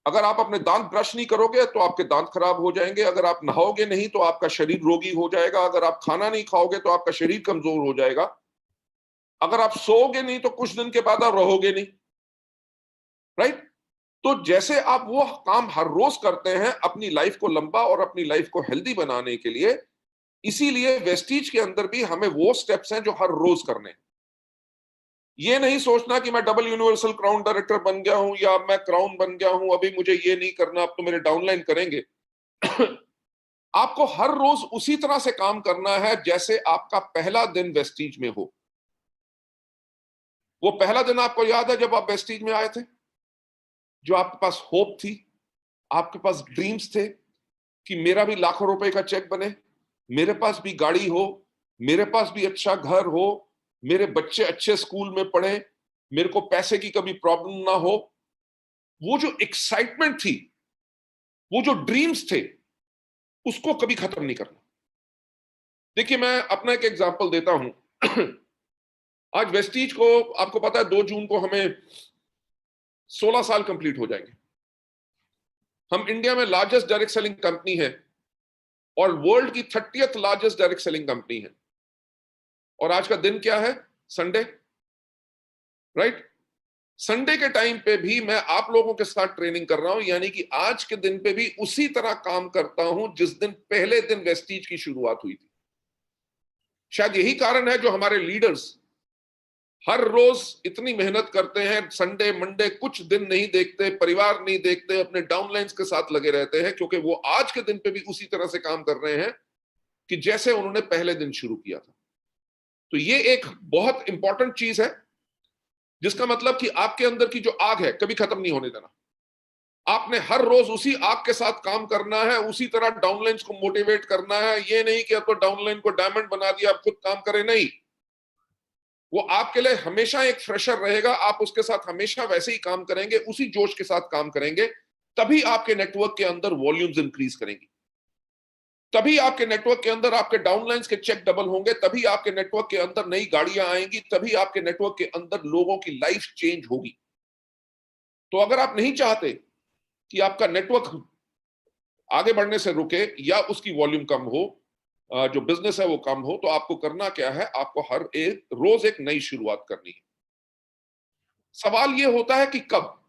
A: अगर आप अपने दांत ब्रश नहीं करोगे तो आपके दांत खराब हो जाएंगे। अगर आप नहाओगे नहीं तो आपका शरीर रोगी हो जाएगा। अगर आप खाना नहीं खाओगे तो आपका शरीर कमजोर हो जाएगा। अगर आप सोओगे नहीं तो कुछ दिन के बाद आप रहोगे नहीं। राइट? तो जैसे आप वो काम हर रोज करते हैं अपनी लाइफ को लंबा और अपनी लाइफ को हेल्दी बनाने के लिए, इसीलिए वेस्टीज के अंदर भी हमें वो स्टेप्स हैं जो हर रोज करने हैं। ये नहीं सोचना कि मैं डबल यूनिवर्सल क्राउन डायरेक्टर बन गया हूं या मैं क्राउन बन गया हूं, अभी मुझे ये नहीं करना, अब तो मेरे डाउनलाइन करेंगे। आपको हर रोज उसी तरह से काम करना है जैसे आपका पहला दिन वेस्टीज में हो। वो पहला दिन आपको याद है जब आप वेस्टीज में आए थे? जो आपके पास होप थी, आपके पास ड्रीम्स थे कि मेरा भी लाखों रुपए का चेक बने, मेरे पास भी गाड़ी हो, मेरे पास भी अच्छा घर हो, मेरे बच्चे अच्छे स्कूल में पढ़े, मेरे को पैसे की कभी प्रॉब्लम ना हो, वो जो एक्साइटमेंट थी, वो जो ड्रीम्स थे, उसको कभी खत्म नहीं करना। देखिए, मैं अपना एक एग्जांपल देता हूं। आज वेस्टीज को, आपको पता है 2 जून को हमें 16 साल कंप्लीट हो जाएंगे। हम इंडिया में लार्जेस्ट डायरेक्ट सेलिंग कंपनी है और वर्ल्ड की 30th largest direct selling company है। और आज का दिन क्या है? Sunday, right? संडे के टाइम पे भी मैं आप लोगों के साथ ट्रेनिंग कर रहा हूं, यानी कि आज के दिन पे भी उसी तरह काम करता हूं जिस दिन पहले दिन वेस्टीज की शुरुआत हुई थी। शायद यही कारण है जो हमारे लीडर्स हर रोज इतनी मेहनत करते हैं, संडे मंडे कुछ दिन नहीं देखते, परिवार नहीं देखते, अपने डाउनलाइंस के साथ लगे रहते हैं, क्योंकि वो आज के दिन पे भी उसी तरह से काम कर रहे हैं कि जैसे उन्होंने पहले दिन शुरू किया था। तो ये एक बहुत इंपॉर्टेंट चीज है, जिसका मतलब कि आपके अंदर की जो आग है कभी खत्म नहीं होने देना। आपने हर रोज उसी आग के साथ काम करना है, उसी तरह डाउनलाइंस को मोटिवेट करना है। ये नहीं कि अब तो डाउनलाइन को डायमंड बना दिया, आप खुद काम करें, नहीं। वो आपके लिए हमेशा एक फ्रेशर रहेगा, आप उसके साथ हमेशा वैसे ही काम करेंगे, उसी जोश के साथ काम करेंगे, तभी आपके नेटवर्क के अंदर वॉल्यूम्स इंक्रीज करेंगी, तभी आपके नेटवर्क के अंदर आपके डाउनलाइंस के चेक डबल होंगे, तभी आपके नेटवर्क के अंदर नई गाड़ियां आएंगी, तभी आपके नेटवर्क के अंदर लोगों की लाइफ चेंज होगी। तो अगर आप नहीं चाहते कि आपका नेटवर्क आगे बढ़ने से रुके या उसकी वॉल्यूम कम हो, जो बिजनेस है वो कम हो, तो आपको करना क्या है? आपको हर एक रोज एक नई शुरुआत करनी है। सवाल ये होता है कि कब।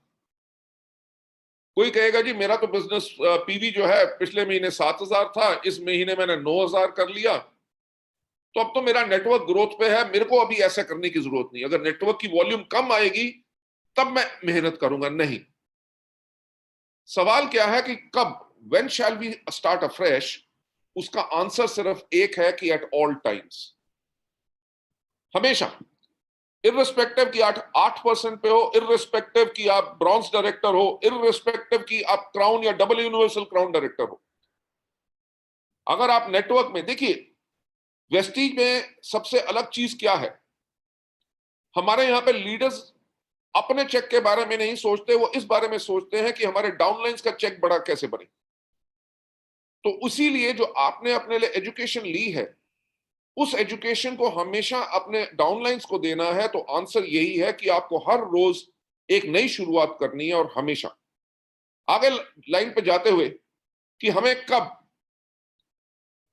A: कोई कहेगा जी मेरा तो बिजनेस पीवी जो है पिछले महीने 7,000 था, इस महीने मैंने 9,000 कर लिया, तो अब तो मेरा नेटवर्क ग्रोथ पे है, मेरे को अभी ऐसा करने की जरूरत नहीं। अगर नेटवर्क की वॉल्यूम कम आएगी तब मैं मेहनत करूंगा, नहीं। सवाल क्या है कि कब, when shall we start afresh? उसका आंसर सिर्फ एक है कि एट ऑल टाइम्स, हमेशा, इररिस्पेक्टिव कि 8% पे हो, इररिस्पेक्टिव कि आप ब्रॉन्ज डायरेक्टर हो, इररिस्पेक्टिव कि आप क्राउन या डबल यूनिवर्सल क्राउन डायरेक्टर हो। अगर आप नेटवर्क में देखिए, वेस्टीज में सबसे अलग चीज क्या है? हमारे यहां पे लीडर्स अपने चेक के बारे में नहीं सोचते, वो इस बारे में सोचते हैं कि हमारे डाउनलाइंस का चेक बड़ा कैसे बने। तो इसीलिए जो आपने अपने लिए एजुकेशन ली है, उस एजुकेशन को हमेशा अपने डाउनलाइंस को देना है। तो आंसर यही है कि आपको हर रोज एक नई शुरुआत करनी है। और हमेशा आगे लाइन पे जाते हुए कि हमें कब,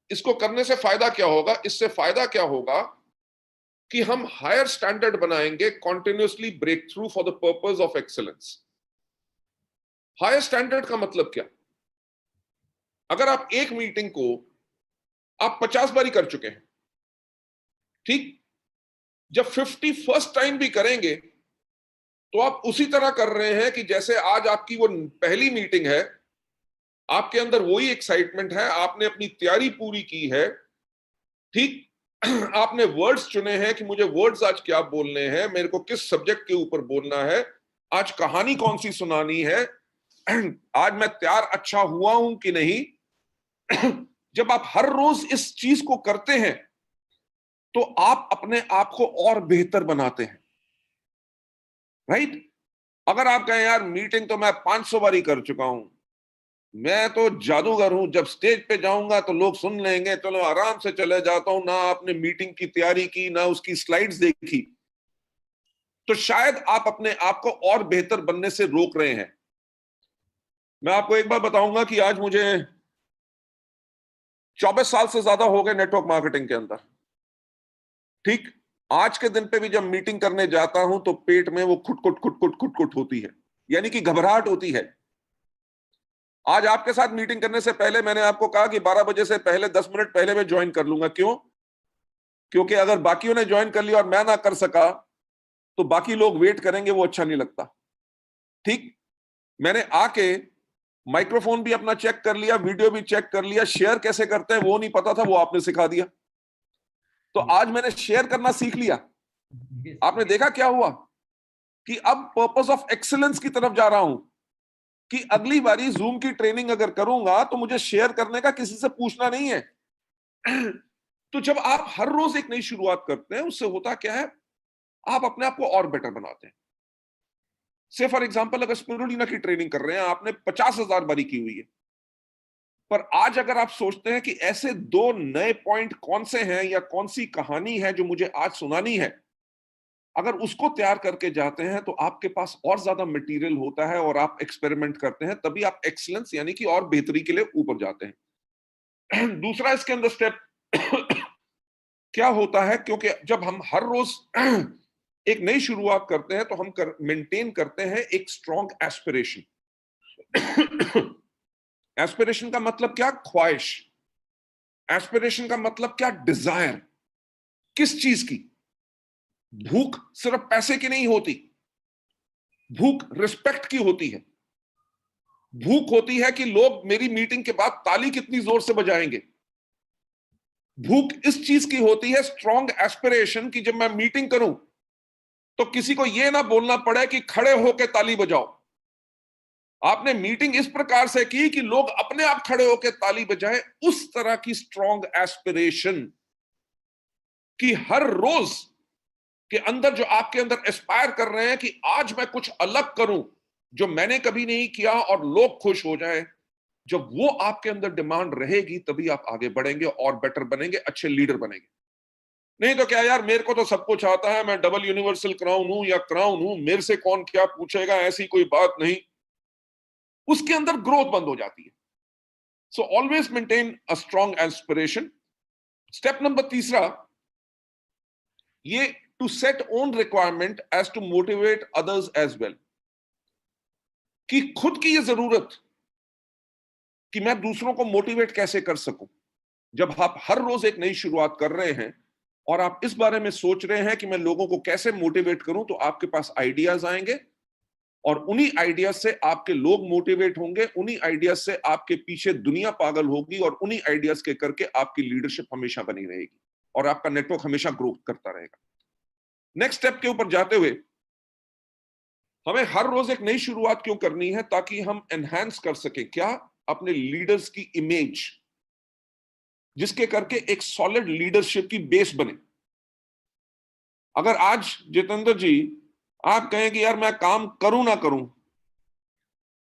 A: इसको करने से फायदा क्या होगा? इससे फायदा क्या होगा कि हम हायर स्टैंडर्ड बनाएंगे, continuously break through for the purpose of excellence. Higher standard का मतलब क्या? अगर आप एक मीटिंग को आप 50 बारी कर चुके हैं, ठीक, जब 51st टाइम भी करेंगे तो आप उसी तरह कर रहे हैं कि जैसे आज आपकी वो पहली मीटिंग है, आपके अंदर वही एक्साइटमेंट है, आपने अपनी तैयारी पूरी की है, ठीक। आपने वर्ड्स चुने हैं कि मुझे वर्ड्स आज क्या बोलने हैं, मेरे को किस सब्जेक्ट के ऊपर बोलना है, आज कहानी कौन सी सुनानी है, आज मैं तैयार अच्छा हुआ हूं कि नहीं। जब आप हर रोज इस चीज को करते हैं तो आप अपने आप को और बेहतर बनाते हैं, राइट? अगर आप कहें यार मीटिंग तो मैं 500 बारी कर चुका हूं, मैं तो जादूगर हूं, जब स्टेज पे जाऊंगा तो लोग सुन लेंगे, चलो आराम से चले जाता हूं, ना आपने मीटिंग की तैयारी की, ना उसकी स्लाइड्स देखी, तो शायद आप अपने आप को और बेहतर बनने से रोक रहे हैं। मैं आपको एक बार बताऊंगा कि आज मुझे 24 साल से ज्यादा हो गए नेटवर्क मार्केटिंग के अंदर, ठीक। आज के दिन पे भी जब मीटिंग करने जाता हूं तो पेट में वो खुटखुट खुटखुट खुटखुट होती है, यानी कि घबराहट होती है। आज आपके साथ मीटिंग करने से पहले मैंने आपको कहा कि 12 बजे से पहले 10 मिनट पहले मैं ज्वाइन कर लूंगा। क्यों? क्योंकि अगर बाकियों ने ज्वाइन कर लिया और मैं ना कर सका तो बाकी लोग वेट करेंगे, वो अच्छा नहीं लगता, ठीक। मैंने आके माइक्रोफोन भी अपना चेक कर लिया, वीडियो भी चेक कर लिया, शेयर कैसे करते हैं वो नहीं पता था, वो आपने सिखा दिया। तो आज मैंने शेयर करना सीख लिया। आपने देखा क्या हुआ कि अब पर्पस ऑफ एक्सीलेंस की तरफ जा रहा हूं। कि अगली बारी जूम की ट्रेनिंग अगर करूंगा तो मुझे शेयर करने का किसी से पूछना नहीं है। तो जब आप हर रोज एक नई शुरुआत करते हैं, उससे होता क्या है, आप अपने आप को और बेटर बनाते हैं। से फॉर एग्जांपल, अगर स्पिरुलिना की ट्रेनिंग कर रहे हैं, आपने 50,000 बारी की हुई है, पर आज अगर आप सोचते हैं कि ऐसे 2 नए पॉइंट कौन से हैं या कौन सी कहानी है जो मुझे आज सुनानी है, अगर उसको तैयार करके जाते हैं तो आपके पास और ज्यादा मटेरियल होता है और आप एक्सपेरिमेंट करते हैं, तभी आप एक्सीलेंस यानी कि और बेहतरी के लिए ऊपर जाते हैं। दूसरा इसके अंदर स्टेप क्या होता है, क्योंकि जब हम हर रोज एक नई शुरुआत करते हैं तो हम मेंटेन करते हैं एक स्ट्रॉन्ग एस्पिरेशन। एस्पिरेशन का मतलब क्या? ख्वाहिश। एस्पिरेशन का मतलब क्या? डिजायर। किस चीज की? भूख सिर्फ पैसे की नहीं होती, भूख रिस्पेक्ट की होती है। भूख होती है कि लोग मेरी मीटिंग के बाद ताली कितनी जोर से बजाएंगे। भूख इस चीज की होती है, स्ट्रॉन्ग एस्पिरेशन, कि जब मैं मीटिंग करूं तो किसी को यह ना बोलना पड़े कि खड़े होकर ताली बजाओ। आपने मीटिंग इस प्रकार से की कि लोग अपने आप खड़े होकर ताली बजाएं। उस तरह की स्ट्रॉन्ग एस्पिरेशन कि हर रोज के अंदर जो आपके अंदर एस्पायर कर रहे हैं कि आज मैं कुछ अलग करूं जो मैंने कभी नहीं किया और लोग खुश हो जाएं। जब वो आपके अंदर डिमांड रहेगी तभी आप आगे बढ़ेंगे और बेटर बनेंगे, अच्छे लीडर बनेंगे। नहीं तो क्या यार, मेरे को तो सब कुछ आता है, मैं डबल यूनिवर्सल क्राउन हूं या क्राउन हूं, मेरे से कौन क्या पूछेगा, ऐसी कोई बात नहीं। उसके अंदर ग्रोथ बंद हो जाती है। So always maintain a strong aspiration. Step number तीसरा, ये to set own requirement as to motivate others as well, कि खुद की ये जरूरत कि मैं दूसरों को मोटिवेट कैसे कर सकूं। जब आप हर रोज एक नई शुरुआत कर रहे हैं और आप इस बारे में सोच रहे हैं कि मैं लोगों को कैसे मोटिवेट करूं, तो आपके पास आइडियाज आएंगे और उन्हीं आइडियाज से आपके लोग मोटिवेट होंगे, उन्हीं आइडियाज से आपके पीछे दुनिया पागल होगी और उन्हीं आइडियाज के करके आपकी लीडरशिप हमेशा बनी रहेगी और आपका नेटवर्क हमेशा ग्रो करता रहेगा। नेक्स्ट स्टेप के ऊपर जाते हुए, हमें हर रोज एक नई शुरुआत क्यों करनी है? ताकि हम एनहांस कर सके क्या? अपने लीडर्स की इमेज, जिसके करके एक सॉलिड लीडरशिप की बेस बने। अगर आज जितेंद्र जी आप कहें कि यार मैं काम करूं ना करूं,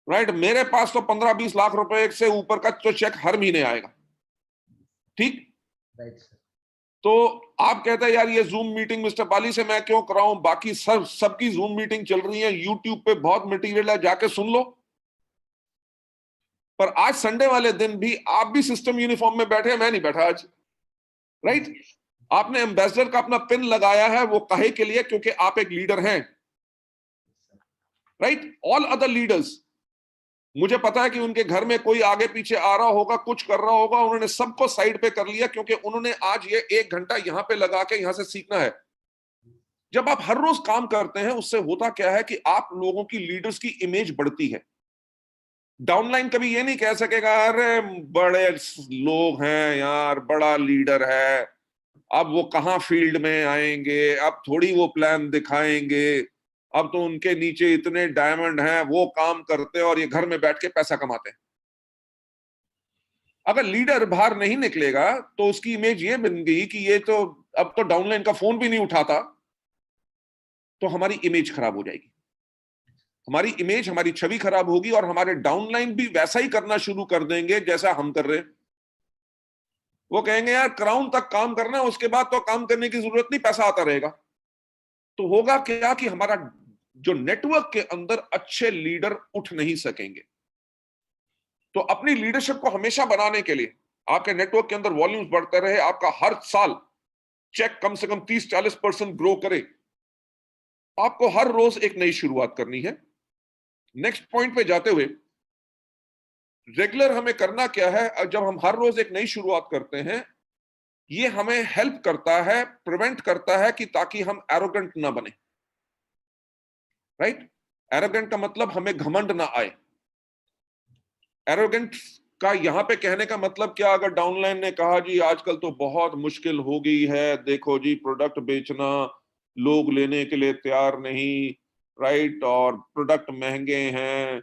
A: राइट, मेरे पास तो 15-20 लाख रुपए से ऊपर का तो चेक हर महीने आएगा, ठीक,
B: राइट सर।
A: तो आप कहते हैं यार ये जूम मीटिंग मिस्टर बाली से मैं क्यों कराऊं, बाकी सबकी जूम मीटिंग चल रही है, यूट्यूब पे बहुत मटेरियल है, जाके सुन लो। पर आज संडे वाले दिन भी आप भी सिस्टम यूनिफॉर्म में बैठे हैं, मैं नहीं बैठा आज, राइट। आपने एम्बेसडर का अपना पिन लगाया है, वो काहे के लिए? क्योंकि आप एक लीडर हैं, राइट। ऑल अदर लीडर्स, मुझे पता है कि उनके घर में कोई आगे पीछे आ रहा होगा, कुछ कर रहा होगा, उन्होंने सबको साइड पे कर लिया क्योंकि उन्होंने आज ये 1 घंटा यहां पे लगा के यहां से सीखना है। जब आप हर रोज काम करते हैं, उससे होता क्या है कि आप लोगों की, लीडर्स की इमेज बढ़ती है। डाउनलाइन कभी ये नहीं कह सकेगा अरे बड़े लोग हैं यार, बड़ा लीडर है, अब वो कहां फील्ड में आएंगे, अब थोड़ी वो प्लान दिखाएंगे, अब तो उनके नीचे इतने डायमंड हैं, वो काम करते हैं और ये घर में बैठ के पैसा कमाते हैं। अगर लीडर बाहर नहीं निकलेगा तो उसकी इमेज ये बन गई कि ये तो अब तो डाउनलाइन का फोन भी नहीं उठाता, तो हमारी इमेज खराब हो जाएगी, हमारी इमेज, हमारी छवि खराब होगी और हमारे डाउनलाइन भी वैसा ही करना शुरू कर देंगे जैसा हम कर रहे हैं। वो कहेंगे यार क्राउन तक काम करना है, उसके बाद तो काम करने की जरूरत नहीं, पैसा आता रहेगा। तो होगा क्या कि हमारा जो नेटवर्क के अंदर अच्छे लीडर उठ नहीं सकेंगे। तो अपनी लीडरशिप को हमेशा बनाने के लिए आपके नेटवर्क के अंदर वॉल्यूम्स बढ़ते रहे, आपका हर साल चेक कम से कम 30-40% ग्रो करे, आपको हर रोज एक नई शुरुआत करनी है। नेक्स्ट पॉइंट पे जाते हुए, रेगुलर हमें करना क्या है? जब हम हर रोज एक नई शुरुआत करते हैं, ये हमें हेल्प करता है, प्रिवेंट करता है कि ताकि हम एरोगेंट ना बने, राइट। एरोगेंट का मतलब हमें घमंड ना आए। एरोगेंट का यहां पे कहने का मतलब क्या? अगर डाउनलाइन ने कहा जी आजकल तो बहुत मुश्किल हो गई है, देखो जी प्रोडक्ट बेचना, लोग लेने के लिए तैयार नहीं, राइट, और प्रोडक्ट महंगे हैं,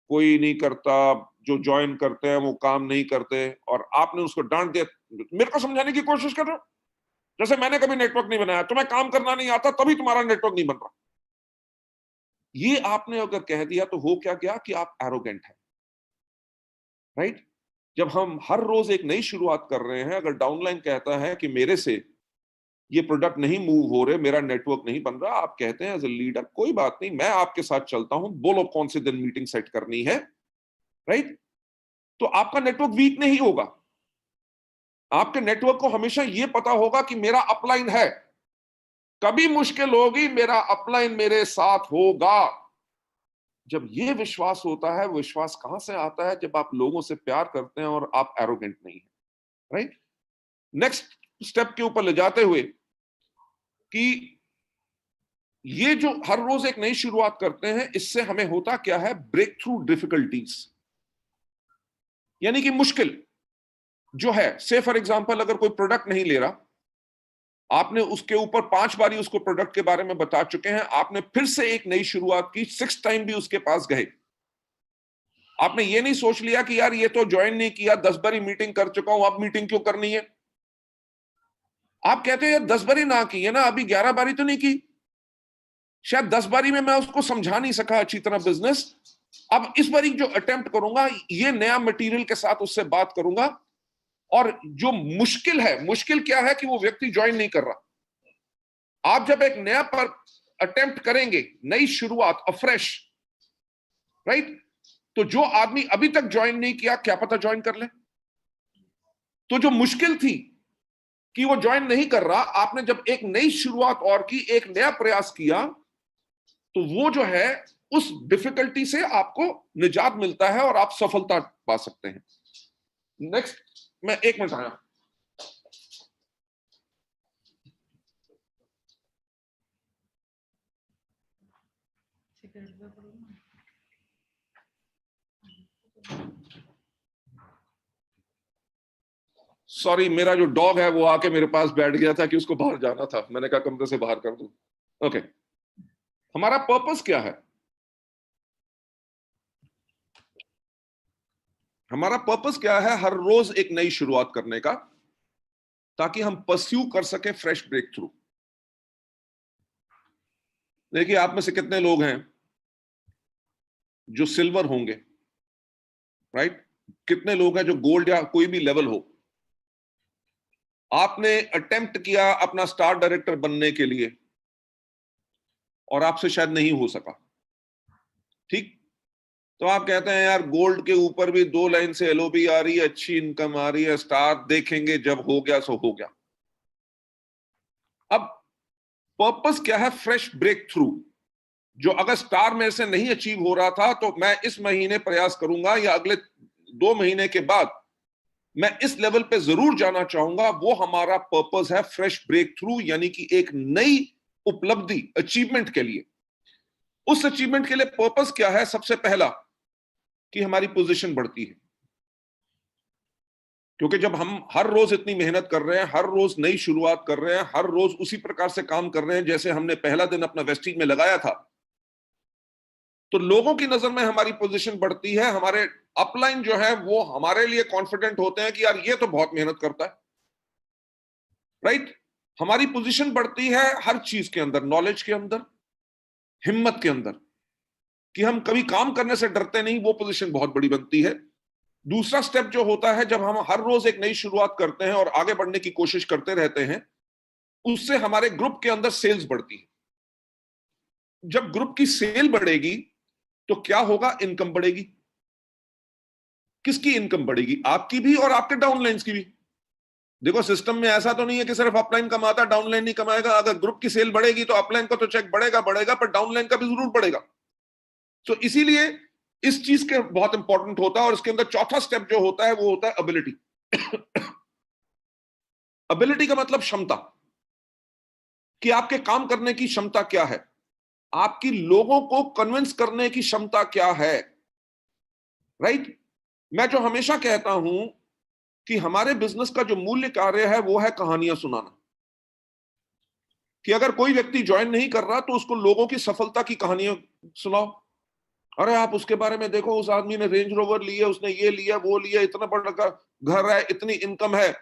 A: कोई नहीं करता, जो ज्वाइन करते हैं वो काम नहीं करते, और आपने उसको डांट दिया, मेरे को समझाने की कोशिश कर रहे हो जैसे मैंने कभी नेटवर्क नहीं बनाया, तुम्हें काम करना नहीं आता तभी तुम्हारा नेटवर्क नहीं बन रहा। ये आपने अगर कह दिया तो हो क्या गया कि आप एरोगेंट हैं, राइट? जब हम हर रोज एक नई शुरुआत कर रहे हैं, अगर डाउनलाइन कहता है कि मेरे से ये प्रोडक्ट नहीं मूव हो रहे, मेरा नेटवर्क नहीं बन रहा, आप कहते हैं एज ए लीडर कोई बात नहीं, मैं आपके साथ चलता हूं, बोलो कौन से दिन मीटिंग सेट करनी है, राइट? तो आपका नेटवर्क वीक नहीं होगा। आपके नेटवर्क को हमेशा यह पता होगा कि मेरा अपलाइन है, कभी मुश्किल होगी मेरा अपलाइन मेरे साथ होगा। जब यह विश्वास होता है, विश्वास कहां से आता है? जब आप लोगों से प्यार करते हैं और आप एरोगेंट नहीं है, राइट? नेक्स्ट स्टेप के ऊपर ले जाते हुए कि ये जो हर रोज एक नई शुरुआत करते हैं, इससे हमें होता क्या है? ब्रेक थ्रू डिफिकल्टीज, यानी कि मुश्किल जो है, से फॉर एग्जांपल अगर कोई प्रोडक्ट नहीं ले रहा, आपने उसके ऊपर 5 बारी उसको प्रोडक्ट के बारे में बता चुके हैं, आपने फिर से एक नई शुरुआत की, 6th टाइम भी उसके पास गए, आपने ये नहीं सोच लिया कि यार ये तो ज्वाइन नहीं किया, 10 बारी मीटिंग कर चुका हूं, अब मीटिंग क्यों करनी है? आप कहते हैं यार 10 बारी ना की है ना, अभी 11 बारी तो नहीं की, शायद 10 बारी में मैं उसको समझा नहीं सका अच्छी तरह बिजनेस, अब इस बारी जो अटेम्प्ट करूंगा, ये नया मटेरियल के साथ उससे बात करूंगा। और जो मुश्किल है, मुश्किल क्या है कि वो व्यक्ति ज्वाइन नहीं कर रहा। आप जब एक नया पर अटेम्प्ट करेंगे, नई शुरुआत, अफ्रेश, राइट? तो जो आदमी अभी तक ज्वाइन नहीं किया, क्या पता ज्वाइन कर ले। तो जो मुश्किल थी कि वो ज्वाइन नहीं कर रहा, आपने जब एक नई शुरुआत और की, एक नया प्रयास किया, तो वो जो है उस डिफिकल्टी से आपको निजात मिलता है और आप सफलता पा सकते हैं। नेक्स्ट, मैं 1 मिनट आया। सॉरी, मेरा जो डॉग है वो आके मेरे पास बैठ गया था कि उसको बाहर जाना था, मैंने कहा कमरे से बाहर कर दूं। ओके, हमारा पर्पस क्या है? हमारा पर्पस क्या है? हर रोज एक नई शुरुआत करने का, ताकि हम परस्यू कर सके फ्रेश ब्रेक थ्रू। देखिए, आप में से कितने लोग हैं जो सिल्वर होंगे, राइट? कितने लोग हैं जो गोल्ड या कोई भी लेवल हो? आपने अटेम्प्ट किया अपना स्टार डायरेक्टर बनने के लिए और आपसे शायद नहीं हो सका, ठीक? तो आप कहते हैं यार गोल्ड के ऊपर भी 2 लाइन से एलओबी आ रही है, अच्छी इनकम आ रही है, स्टार देखेंगे जब हो गया सो हो गया। अब पर्पस क्या है? Fresh break through. जो अगर स्टार में से नहीं अचीव हो रहा था, तो मैं इस महीने प्रयास करूंगा या अगले 2 महीने के बाद मैं इस लेवल पे जरूर जाना चाहूंगा। वो हमारा पर्पस है, फ्रेश ब्रेक थ्रू, यानी कि एक नई उपलब्धि, अचीवमेंट के लिए। उस अचीवमेंट के लिए पर्पस क्या है? सबसे पहला कि हमारी पोजीशन बढ़ती है, क्योंकि जब हम हर रोज इतनी मेहनत कर रहे हैं, हर रोज नई शुरुआत कर रहे हैं, हर रोज उसी प्रकार से काम कर रहे हैं जैसे हमने पहला दिन अपना वेस्टिज में लगाया था, तो लोगों की नजर में हमारी पोजीशन बढ़ती है। हमारे अपलाइन जो है वो हमारे लिए कॉन्फिडेंट होते हैं कि यार ये तो बहुत मेहनत करता है, राइट? हमारी पोजीशन बढ़ती है हर चीज के अंदर, नॉलेज के अंदर, हिम्मत के अंदर, कि हम कभी काम करने से डरते नहीं, वो पोजीशन बहुत बड़ी बनती है। दूसरा स्टेप जो होता है, जब हम हर रोज एक नई शुरुआत करते हैं और आगे बढ़ने की कोशिश करते रहते हैं, उससे हमारे ग्रुप के अंदर सेल्स बढ़ती है। जब ग्रुप की सेल बढ़ेगी तो क्या होगा? इनकम बढ़ेगी। किसकी इनकम बढ़ेगी? आपकी भी और आपके डाउनलाइंस की भी। देखो, सिस्टम में ऐसा तो नहीं है कि सिर्फ अपलाइन कमाता, डाउनलाइन नहीं कमाएगा। अगर ग्रुप की सेल बढ़ेगी तो अपलाइन का तो चेक बढ़ेगा बढ़ेगा, पर डाउनलाइन का भी जरूर बढ़ेगा। तो इसीलिए इस चीज के बहुत इंपॉर्टेंट होता है। और इसके अंदर चौथा स्टेप जो होता है वो होता है एबिलिटी। एबिलिटी का मतलब क्षमता, कि आपके काम करने की क्षमता क्या है, आपकी लोगों को कन्विंस करने की क्षमता क्या है, राइट? मैं जो हमेशा कहता हूं कि हमारे बिजनेस का जो मूल्य कार्य है वो है कहानियां सुनाना। कि अगर कोई व्यक्ति ज्वाइन नहीं कर रहा तो उसको लोगों की सफलता की कहानियां सुनाओ, अरे आप उसके बारे में देखो, उस आदमी ने रेंज रोवर लिया, उसने ये लिया, वो लिया, इतना बड़ा घर है, इतनी इनकम है।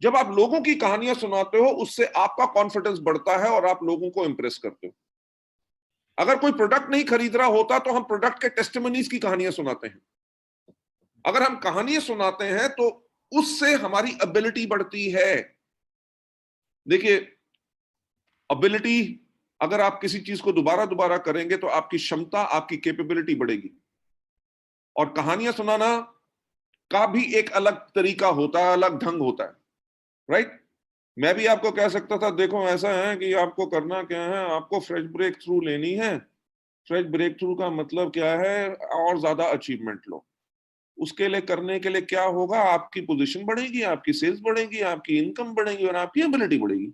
A: जब आप लोगों की कहानियां सुनाते हो, उससे आपका कॉन्फिडेंस बढ़ता है और आप लोगों को इंप्रेस करते हो। अगर कोई प्रोडक्ट नहीं खरीद रहा होता तो हम प्रोडक्ट के टेस्टिमनीज की कहानियां सुनाते हैं। अगर हम कहानियां सुनाते हैं तो उससे हमारी एबिलिटी बढ़ती है। देखिए, एबिलिटी, अगर आप किसी चीज को दोबारा दोबारा करेंगे तो आपकी क्षमता, आपकी कैपेबिलिटी बढ़ेगी। और कहानियां सुनाना का भी एक अलग तरीका होता है, अलग ढंग होता है, राइट। मैं भी आपको कह सकता था, देखो ऐसा है कि आपको करना क्या है, आपको फ्रेश ब्रेक थ्रू लेनी है। फ्रेश ब्रेक थ्रू का मतलब क्या है, और ज्यादा अचीवमेंट लो। उसके लिए करने के लिए क्या होगा, आपकी पोजीशन बढ़ेगी, आपकी सेल्स बढ़ेगी, आपकी इनकम बढ़ेगी और आपकी एबिलिटी बढ़ेगी।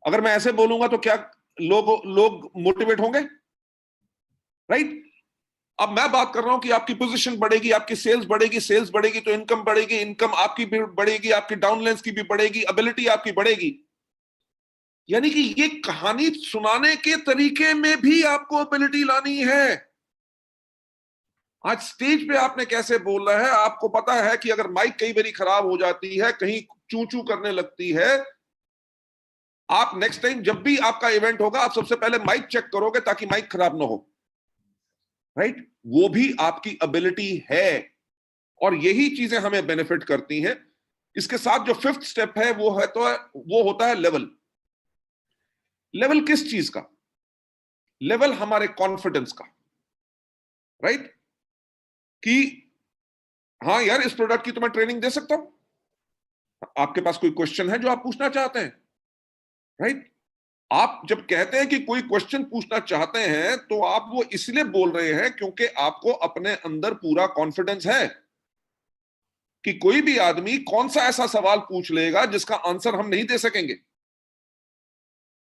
A: अगर मैं ऐसे बोलूंगा तो क्या लोग लोग मोटिवेट होंगे, राइट। अब मैं बात कर रहा हूं कि आपकी पोजीशन बढ़ेगी, आपकी सेल्स बढ़ेगी, सेल्स बढ़ेगी तो इनकम बढ़ेगी, इनकम आपकी भी बढ़ेगी, आपकी डाउनलाइंस की भी बढ़ेगी, एबिलिटी आपकी बढ़ेगी। यानी कि ये कहानी सुनाने के तरीके में भी आपको एबिलिटी लानी है। आज स्टेज पे आपने कैसे बोलना है, आपको पता है कि अगर माइक कई बारी खराब हो जाती है, कहीं चू चू करने लगती है, आप नेक्स्ट टाइम जब भी आपका इवेंट होगा, आप सबसे पहले माइक चेक करोगे ताकि माइक खराब ना हो, राइट। वो भी आपकी एबिलिटी है और यही चीजें हमें बेनिफिट करती हैं। इसके साथ जो फिफ्थ स्टेप है वो है, तो वो होता है लेवल। लेवल किस चीज का? लेवल हमारे कॉन्फिडेंस का, राइट। कि हाँ यार, इस प्रोडक्ट की तो मैं ट्रेनिंग दे सकता हूं। आपके पास कोई क्वेश्चन है जो आप पूछना चाहते हैं, राइट। आप जब कहते हैं कि कोई क्वेश्चन पूछना चाहते हैं तो आप वो इसलिए बोल रहे हैं क्योंकि आपको अपने अंदर पूरा कॉन्फिडेंस है कि कोई भी आदमी कौन सा ऐसा सवाल पूछ लेगा जिसका आंसर हम नहीं दे सकेंगे।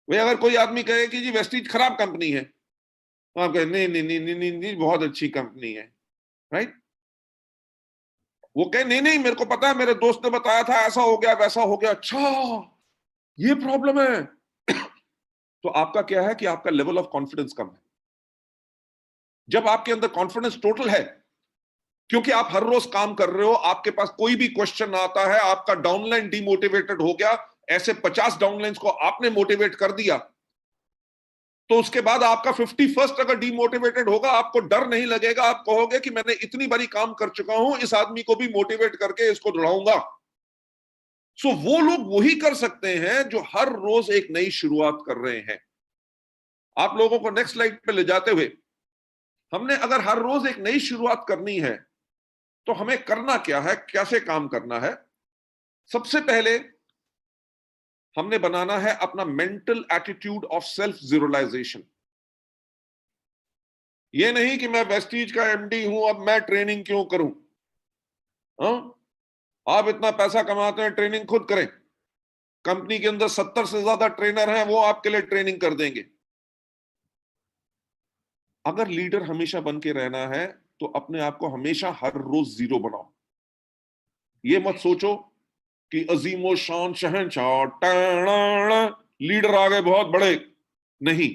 A: वे अगर कोई आदमी कहे कि जी वेस्टीज खराब कंपनी है, तो आप कहें नहीं नहीं नहीं नहीं नहीं, नहीं बहुत अच्छी कंपनी है, राइट। वो कहे नहीं नहीं, मेरे को पता है, मेरे दोस्त ने बताया था, ऐसा हो गया वैसा हो गया, अच्छा ये प्रॉब्लम है। तो आपका क्या है कि आपका लेवल ऑफ कॉन्फिडेंस कम है। जब आपके अंदर कॉन्फिडेंस टोटल है, क्योंकि आप हर रोज काम कर रहे हो, आपके पास कोई भी क्वेश्चन आता है, आपका डाउनलाइन डिमोटिवेटेड हो गया, ऐसे 50 डाउनलाइंस को आपने मोटिवेट कर दिया, तो उसके बाद आपका 51st अगर डिमोटिवेटेड होगा, आपको डर नहीं लगेगा, आप कहोगे कि मैंने इतनी बारी काम कर चुका हूं, इस आदमी को भी मोटिवेट करके इसको दौड़ाऊंगा। सो वो लोग वही कर सकते हैं जो हर रोज एक नई शुरुआत कर रहे हैं। आप लोगों को नेक्स्ट स्लाइड पे ले जाते हुए, हमने अगर हर रोज एक नई शुरुआत करनी है तो हमें करना क्या है, कैसे काम करना है। सबसे पहले हमने बनाना है अपना मेंटल एटीट्यूड ऑफ सेल्फ जीरोलाइजेशन। ये नहीं कि मैं वेस्टीज का एमडी हूं, अब मैं ट्रेनिंग क्यों करूं। हाँ, आप इतना पैसा कमाते हैं, ट्रेनिंग खुद करें। कंपनी के अंदर 70 से ज्यादा ट्रेनर हैं, वो आपके लिए ट्रेनिंग कर देंगे। अगर लीडर हमेशा बन के रहना है तो अपने आप को हमेशा हर रोज जीरो बनाओ। ये मत सोचो कि अजीमो शान शहनशाह लीडर आ गए बहुत बड़े। नहीं,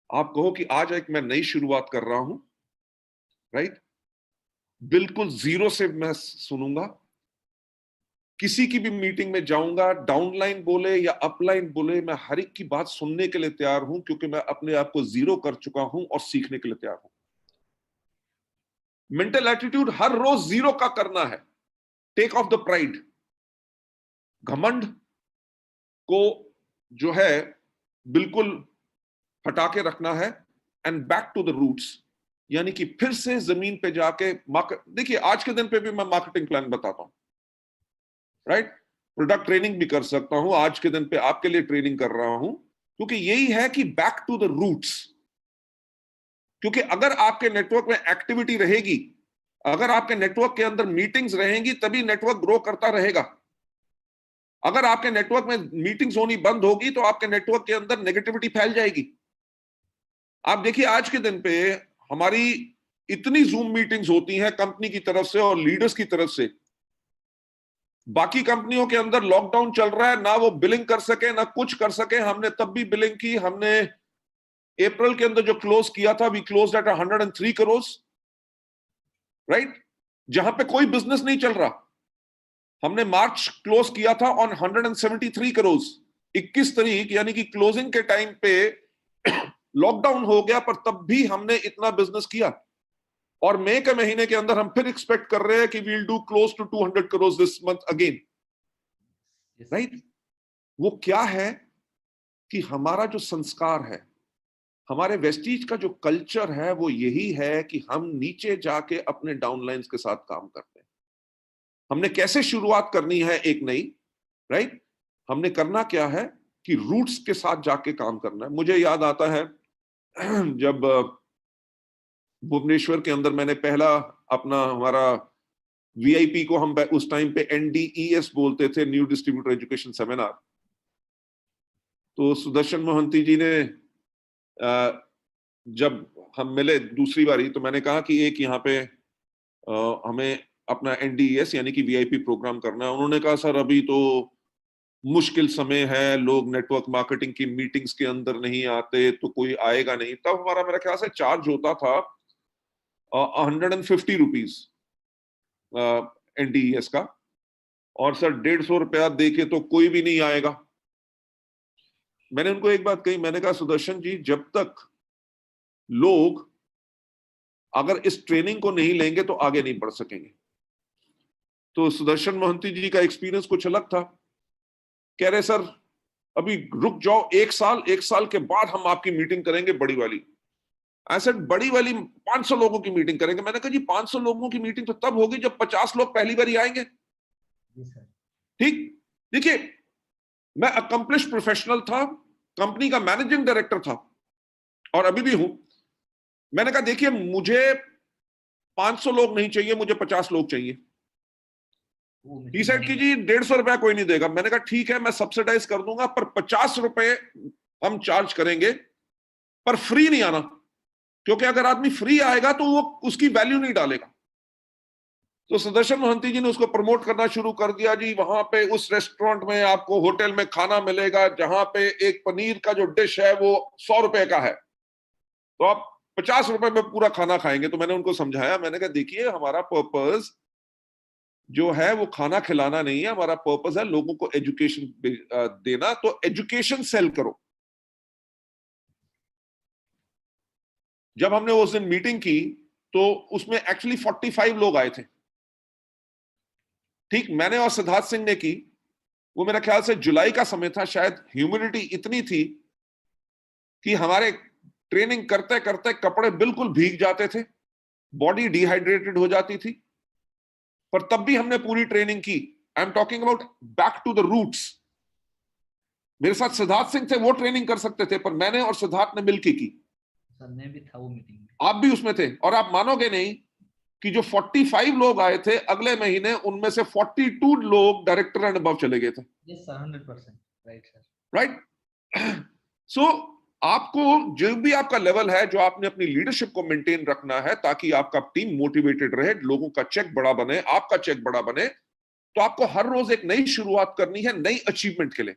A: आप कहो कि आज एक मैं नई शुरुआत कर रहा हूं, राइट। बिल्कुल जीरो से मैं सुनूंगा, किसी की भी मीटिंग में जाऊंगा, डाउनलाइन बोले या अपलाइन बोले, मैं हर एक की बात सुनने के लिए तैयार हूं, क्योंकि मैं अपने आप को जीरो कर चुका हूं और सीखने के लिए तैयार हूं। मेंटल एटीट्यूड हर रोज जीरो का करना है। टेक ऑफ द प्राइड, घमंड को जो है बिल्कुल हटा के रखना है, and back to the roots. यानी कि फिर से जमीन पे जाके मार्केट, देखिए आज के दिन पे भी मैं मार्केटिंग प्लान बताता हूं, राइट। प्रोडक्ट ट्रेनिंग भी कर सकता हूं, आज के दिन पे आपके लिए ट्रेनिंग कर रहा हूं, क्योंकि यही है कि बैक टू द रूट्स। क्योंकि अगर आपके नेटवर्क में एक्टिविटी रहेगी, अगर आपके नेटवर्क के अंदर मीटिंग्स रहेंगी, तभी नेटवर्क ग्रो करता रहेगा। अगर आपके नेटवर्क में मीटिंग्स होनी बंद होगी तो आपके नेटवर्क के अंदर नेगेटिविटी फैल जाएगी। आप देखिए आज के दिन पे हमारी इतनी जूम मीटिंग्स होती हैं कंपनी की तरफ से और लीडर्स की तरफ से। बाकी कंपनियों के अंदर लॉकडाउन चल रहा है, ना वो बिलिंग कर सके ना कुछ कर सके, हमने तब भी बिलिंग की, हमने अप्रैल के अंदर जो क्लोज किया था, we close at 103 crore, right, जहां पे कोई बिजनेस नहीं चल रहा। हमने मार्च क्लोज किया था ऑन 173 करोड़, 21 तारीख, यानी कि क्लोजिंग के टाइम पे लॉकडाउन हो गया, पर तब भी हमने इतना बिजनेस किया। और मई के महीने के अंदर हम फिर एक्सपेक्ट कर रहे हैं कि we'll do close to 200 crore this month again, right. वो क्या है कि हमारा जो संस्कार है, हमारे वेस्टीज का जो कल्चर है, वो यही है कि हम नीचे जाके अपने डाउनलाइंस के साथ काम करते हैं। हमने कैसे शुरुआत करनी है एक नई, राइट, हमने करना क्या है कि रूट्स के साथ जाके काम करना है। मुझे याद आता है जब भुवनेश्वर के अंदर मैंने पहला अपना हमारा वीआईपी को हम उस टाइम पे NDES बोलते थे, न्यू डिस्ट्रीब्यूटर एजुकेशन सेमिनार। तो सुदर्शन मोहंती जी ने जब हम मिले दूसरी बारी, तो मैंने कहा कि एक यहाँ पे हमें अपना NDES यानी कि वीआईपी प्रोग्राम करना है। उन्होंने कहा सर अभी तो मुश्किल समय है, लोग नेटवर्क मार्केटिंग की मीटिंग्स के अंदर नहीं आते, तो कोई आएगा नहीं। तब हमारा मेरा ख्याल से चार्ज होता था 150 रुपीज NDES का, और सर 150 रुपया देके तो कोई भी नहीं आएगा। मैंने उनको एक बात कही, मैंने कहा सुदर्शन जी, जब तक लोग अगर इस ट्रेनिंग को नहीं लेंगे तो आगे नहीं बढ़ सकेंगे। तो सुदर्शन मोहंती जी का एक्सपीरियंस कुछ अलग था। कह रहे सर अभी रुक जाओ, एक साल के बाद हम आपकी मीटिंग करेंगे बड़ी वाली। ऐसे बड़ी वाली 500 लोगों की मीटिंग करेंगे। मैंने कहा जी 500 लोगों की मीटिंग तो तब होगी जब 50 लोग पहली बार आएंगे। ठीक, देखिए मैं अकम्प्लिश प्रोफेशनल था, कंपनी का मैनेजिंग डायरेक्टर था और अभी भी हूं। मैंने कहा देखिए मुझे 500 लोग नहीं चाहिए, मुझे 50 लोग चाहिए। ही सेड कि जी 150 रुपया कोई नहीं देगा। मैंने कहा ठीक है, मैं सब्सिडाइज कर दूंगा, पर 50 रुपए हम चार्ज करेंगे, पर फ्री नहीं आना, क्योंकि अगर आदमी फ्री आएगा तो वो उसकी वैल्यू नहीं डालेगा। तो सुदर्शन मोहंती जी ने उसको प्रमोट करना शुरू कर दिया। जी वहां पे उस रेस्टोरेंट में आपको होटल में खाना मिलेगा जहां पे एक पनीर का जो डिश है वो 100 रुपए का है, तो आप 50 रुपए में पूरा खाना खाएंगे। तो मैंने उनको समझाया, मैंने कहा देखिए हमारा पर्पस जो है वो खाना खिलाना नहीं है, हमारा पर्पस है लोगों को एजुकेशन देना, तो एजुकेशन सेल करो। जब हमने उस दिन मीटिंग की तो उसमें एक्चुअली 45 लोग आए थे। ठीक, मैंने और सिद्धार्थ सिंह ने की, वो मेरा ख्याल से जुलाई का समय था, शायद ह्यूमिडिटी इतनी थी कि हमारे ट्रेनिंग करते करते कपड़े बिल्कुल भीग जाते थे, बॉडी डिहाइड्रेटेड हो जाती थी, पर तब भी हमने पूरी ट्रेनिंग की। I am talking about back to the roots. मेरे साथ सिद्धार्थ सिंह थे, वो ट्रेनिंग कर सकते थे, पर मैंने और सिद्धार्थ ने मिलकर की।
B: सर मैं भी था वो मीटिंग में,
A: आप भी उसमें थे, और आप मानोगे नहीं कि जो 45 लोग आए थे, अगले महीने उनमें से 42 लोग डायरेक्टर एंड अबव चले गए थे।
B: Yes sir, 100%, right sir,
A: right. So आपको जो भी आपका लेवल है, जो आपने अपनी लीडरशिप को मेंटेन रखना है ताकि आपका टीम मोटिवेटेड रहे, लोगों का चेक बड़ा बने, आपका चेक बड़ा बने, तो आपको हर रोज एक नई शुरुआत करनी है, नई अचीवमेंट के लिए।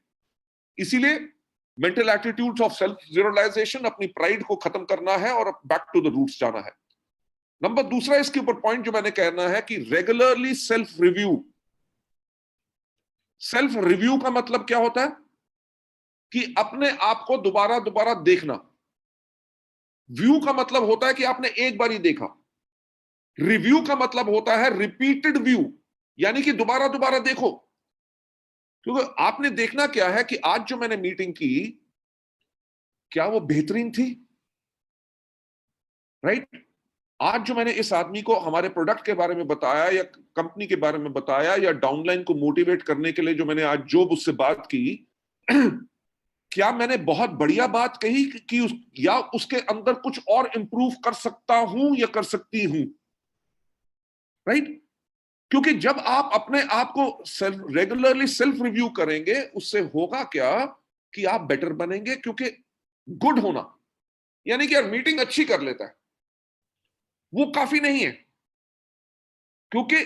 A: इसीलिए mental attitudes of self realisation, अपनी प्राइड को खत्म करना है और बैक टू द रूट्स जाना है। नंबर दूसरा इसके ऊपर पॉइंट जो मैंने कहना है कि regularly self review. Self review का मतलब क्या होता है कि अपने आप को दोबारा दोबारा देखना। व्यू का मतलब होता है कि आपने एक बार ही देखा। रिव्यू का मतलब होता है रिपीटेड व्यू, यानी कि दोबारा दोबारा देखो। क्योंकि आपने देखना क्या है कि आज जो मैंने मीटिंग की, क्या वो बेहतरीन थी? राइट। आज जो मैंने इस आदमी को हमारे प्रोडक्ट के बारे में बताया, या कंपनी के बारे में बताया, या डाउनलाइन को मोटिवेट करने के लिए जो मैंने आज जो उससे बात की, क्या मैंने बहुत बढ़िया बात कही कि या उसके अंदर कुछ और इंप्रूव कर सकता हूं या कर सकती हूं? राइट। क्योंकि जब आप अपने आप को रेगुलरली सेल्फ रिव्यू करेंगे, उससे होगा क्या कि आप बेटर बनेंगे। क्योंकि गुड होना यानी कि यार मीटिंग अच्छी कर लेता है, वो काफी नहीं है। क्योंकि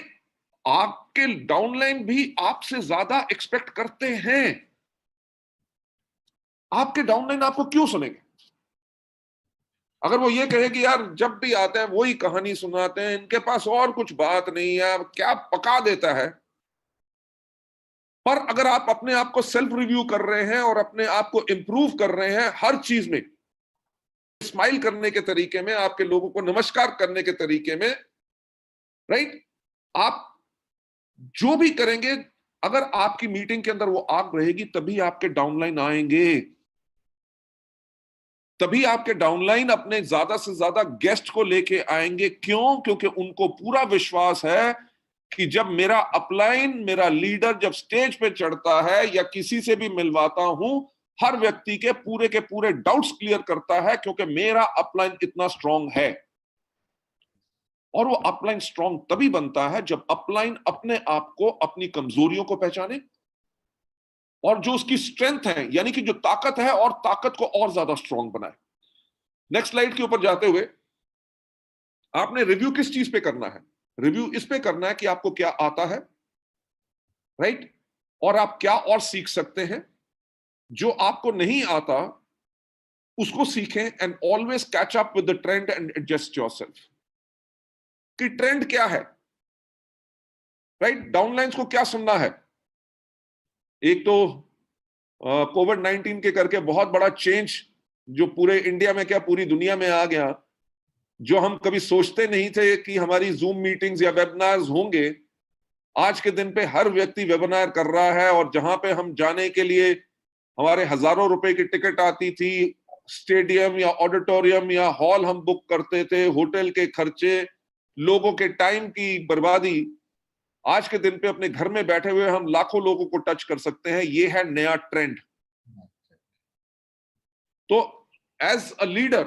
A: आपके डाउनलाइन भी आपसे ज्यादा एक्सपेक्ट करते हैं। आपके डाउनलाइन आपको क्यों सुनेंगे? अगर वो ये कहे कि यार जब भी आते हैं वही कहानी सुनाते हैं, इनके पास और कुछ बात नहीं है, क्या पका देता है, पर अगर आप अपने आप को सेल्फ रिव्यू कर रहे हैं और अपने आप को इंप्रूव कर रहे हैं हर चीज में, स्माइल करने के तरीके में, आपके लोगों को नमस्कार करने के तरीके में, राइट, आप जो भी करेंगे, अगर आपकी मीटिंग के अंदर वो आग रहेगी तभी आपके डाउनलाइन आएंगे, तभी आपके डाउनलाइन अपने ज्यादा से ज्यादा गेस्ट को लेके आएंगे। क्यों? क्योंकि उनको पूरा विश्वास है कि जब मेरा अपलाइन, मेरा लीडर जब स्टेज पे चढ़ता है या किसी से भी मिलवाता हूं, हर व्यक्ति के पूरे डाउट्स क्लियर करता है, क्योंकि मेरा अपलाइन इतना स्ट्रांग है। और वो अपलाइन स्ट्रांग तभी बनता है जब अपलाइन अपने आप को, अपनी कमजोरियों को पहचाने और जो उसकी स्ट्रेंथ है, यानी कि जो ताकत है, और ताकत को और ज्यादा स्ट्रांग बनाए। नेक्स्ट स्लाइड के ऊपर जाते हुए, आपने रिव्यू किस चीज पे करना है? रिव्यू इस पे करना है कि आपको क्या आता है, राइट, और आप क्या और सीख सकते हैं। जो आपको नहीं आता उसको सीखें, and always catch up with the trend and adjust yourself. कि ट्रेंड क्या है, राइट, डाउनलाइंस को क्या सुनना है। एक तो कोविड-19 के करके बहुत बड़ा चेंज जो पूरे इंडिया में क्या पूरी दुनिया में आ गया, जो हम कभी सोचते नहीं थे कि हमारी जूम मीटिंग्स या वेबिनार्स होंगे, आज के दिन पे हर व्यक्ति वेबिनार कर रहा है। और जहां पे हम जाने के लिए हमारे हजारों रुपए की टिकट आती थी, स्टेडियम या ऑडिटोरियम या हॉल हम बुक करते थे, होटल के खर्चे, लोगों के टाइम की बर्बादी, आज के दिन पे अपने घर में बैठे हुए हम लाखों लोगों को टच कर सकते हैं। ये है नया ट्रेंड। तो एज अ लीडर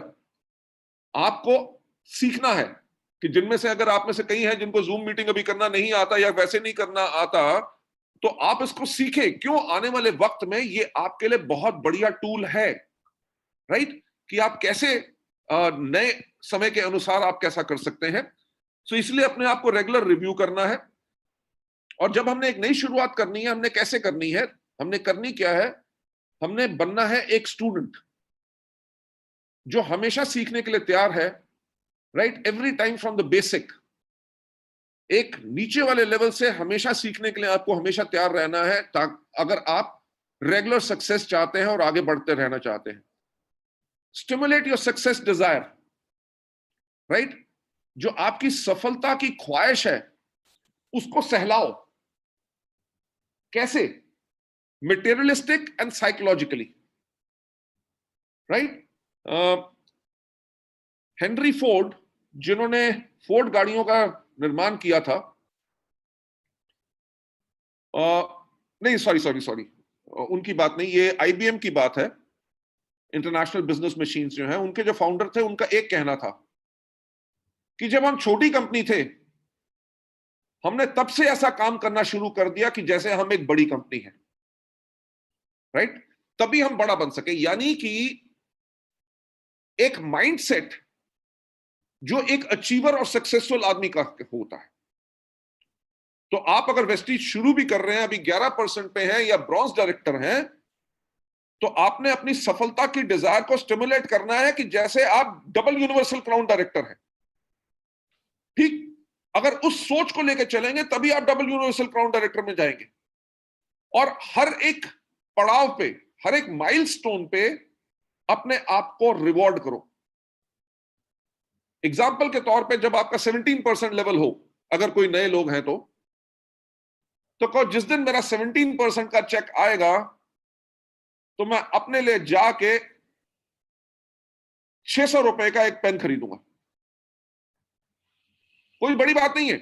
A: आपको सीखना है कि जिनमें से अगर आप में से कई हैं जिनको जूम मीटिंग अभी करना नहीं आता या वैसे नहीं करना आता, तो आप इसको सीखें। क्यों? आने वाले वक्त में ये आपके लिए बहुत बढ़िया टूल है, राइट, कि आप कैसे नए समय के अनुसार आप कैसा कर सकते हैं। सो इसलिए अपने आप को रेगुलर रिव्यू करना है। और जब हमने एक नई शुरुआत करनी है, हमने कैसे करनी है, हमने करनी क्या है, हमने बनना है एक स्टूडेंट जो हमेशा सीखने के लिए तैयार है, right, every time from the basic. एक नीचे वाले लेवल से हमेशा सीखने के लिए आपको हमेशा तैयार रहना है, अगर आप रेगुलर सक्सेस चाहते हैं और आगे बढ़ते रहना चाहते हैं। Stimulate your success desire, right, जो आपकी सफलता की ख्वाहिश है उसको सहलाओ। कैसे? Materialistic and psychologically, right. Henry Ford, जिन्होंने फोर्ड गाड़ियों का निर्माण किया था, नहीं सॉरी उनकी बात नहीं, ये आईबीएम की बात है। इंटरनेशनल बिजनेस मशीन्स जो है, उनके जो फाउंडर थे, उनका एक कहना था कि जब हम छोटी कंपनी थे, हमने तब से ऐसा काम करना शुरू कर दिया कि जैसे हम एक बड़ी कंपनी है, राइट, तभी हम बड़ा बन सके। यानी कि एक माइंडसेट जो एक अचीवर और सक्सेसफुल आदमी का होता है। तो आप अगर वेस्टीज शुरू भी कर रहे हैं, अभी 11% पे हैं या ब्रॉन्ज डायरेक्टर हैं, तो आपने अपनी सफलता की डिजायर को स्टिमुलेट करना है कि जैसे आप डबल यूनिवर्सल क्राउन डायरेक्टर हैं। ठीक, अगर उस सोच को लेकर चलेंगे तभी आप डबल यूनिवर्सल क्राउन डायरेक्टर में जाएंगे। और हर एक पड़ाव पे, हर एक माइलस्टोन पे अपने आप को रिवॉर्ड करो। एग्जाम्पल के तौर पे, जब आपका 17% लेवल हो, अगर कोई नए लोग हैं तो कहो जिस दिन मेरा 17% का चेक आएगा तो मैं अपने लिए जाके 600 रुपए का एक पेन खरीदूंगा। कोई बड़ी बात नहीं है,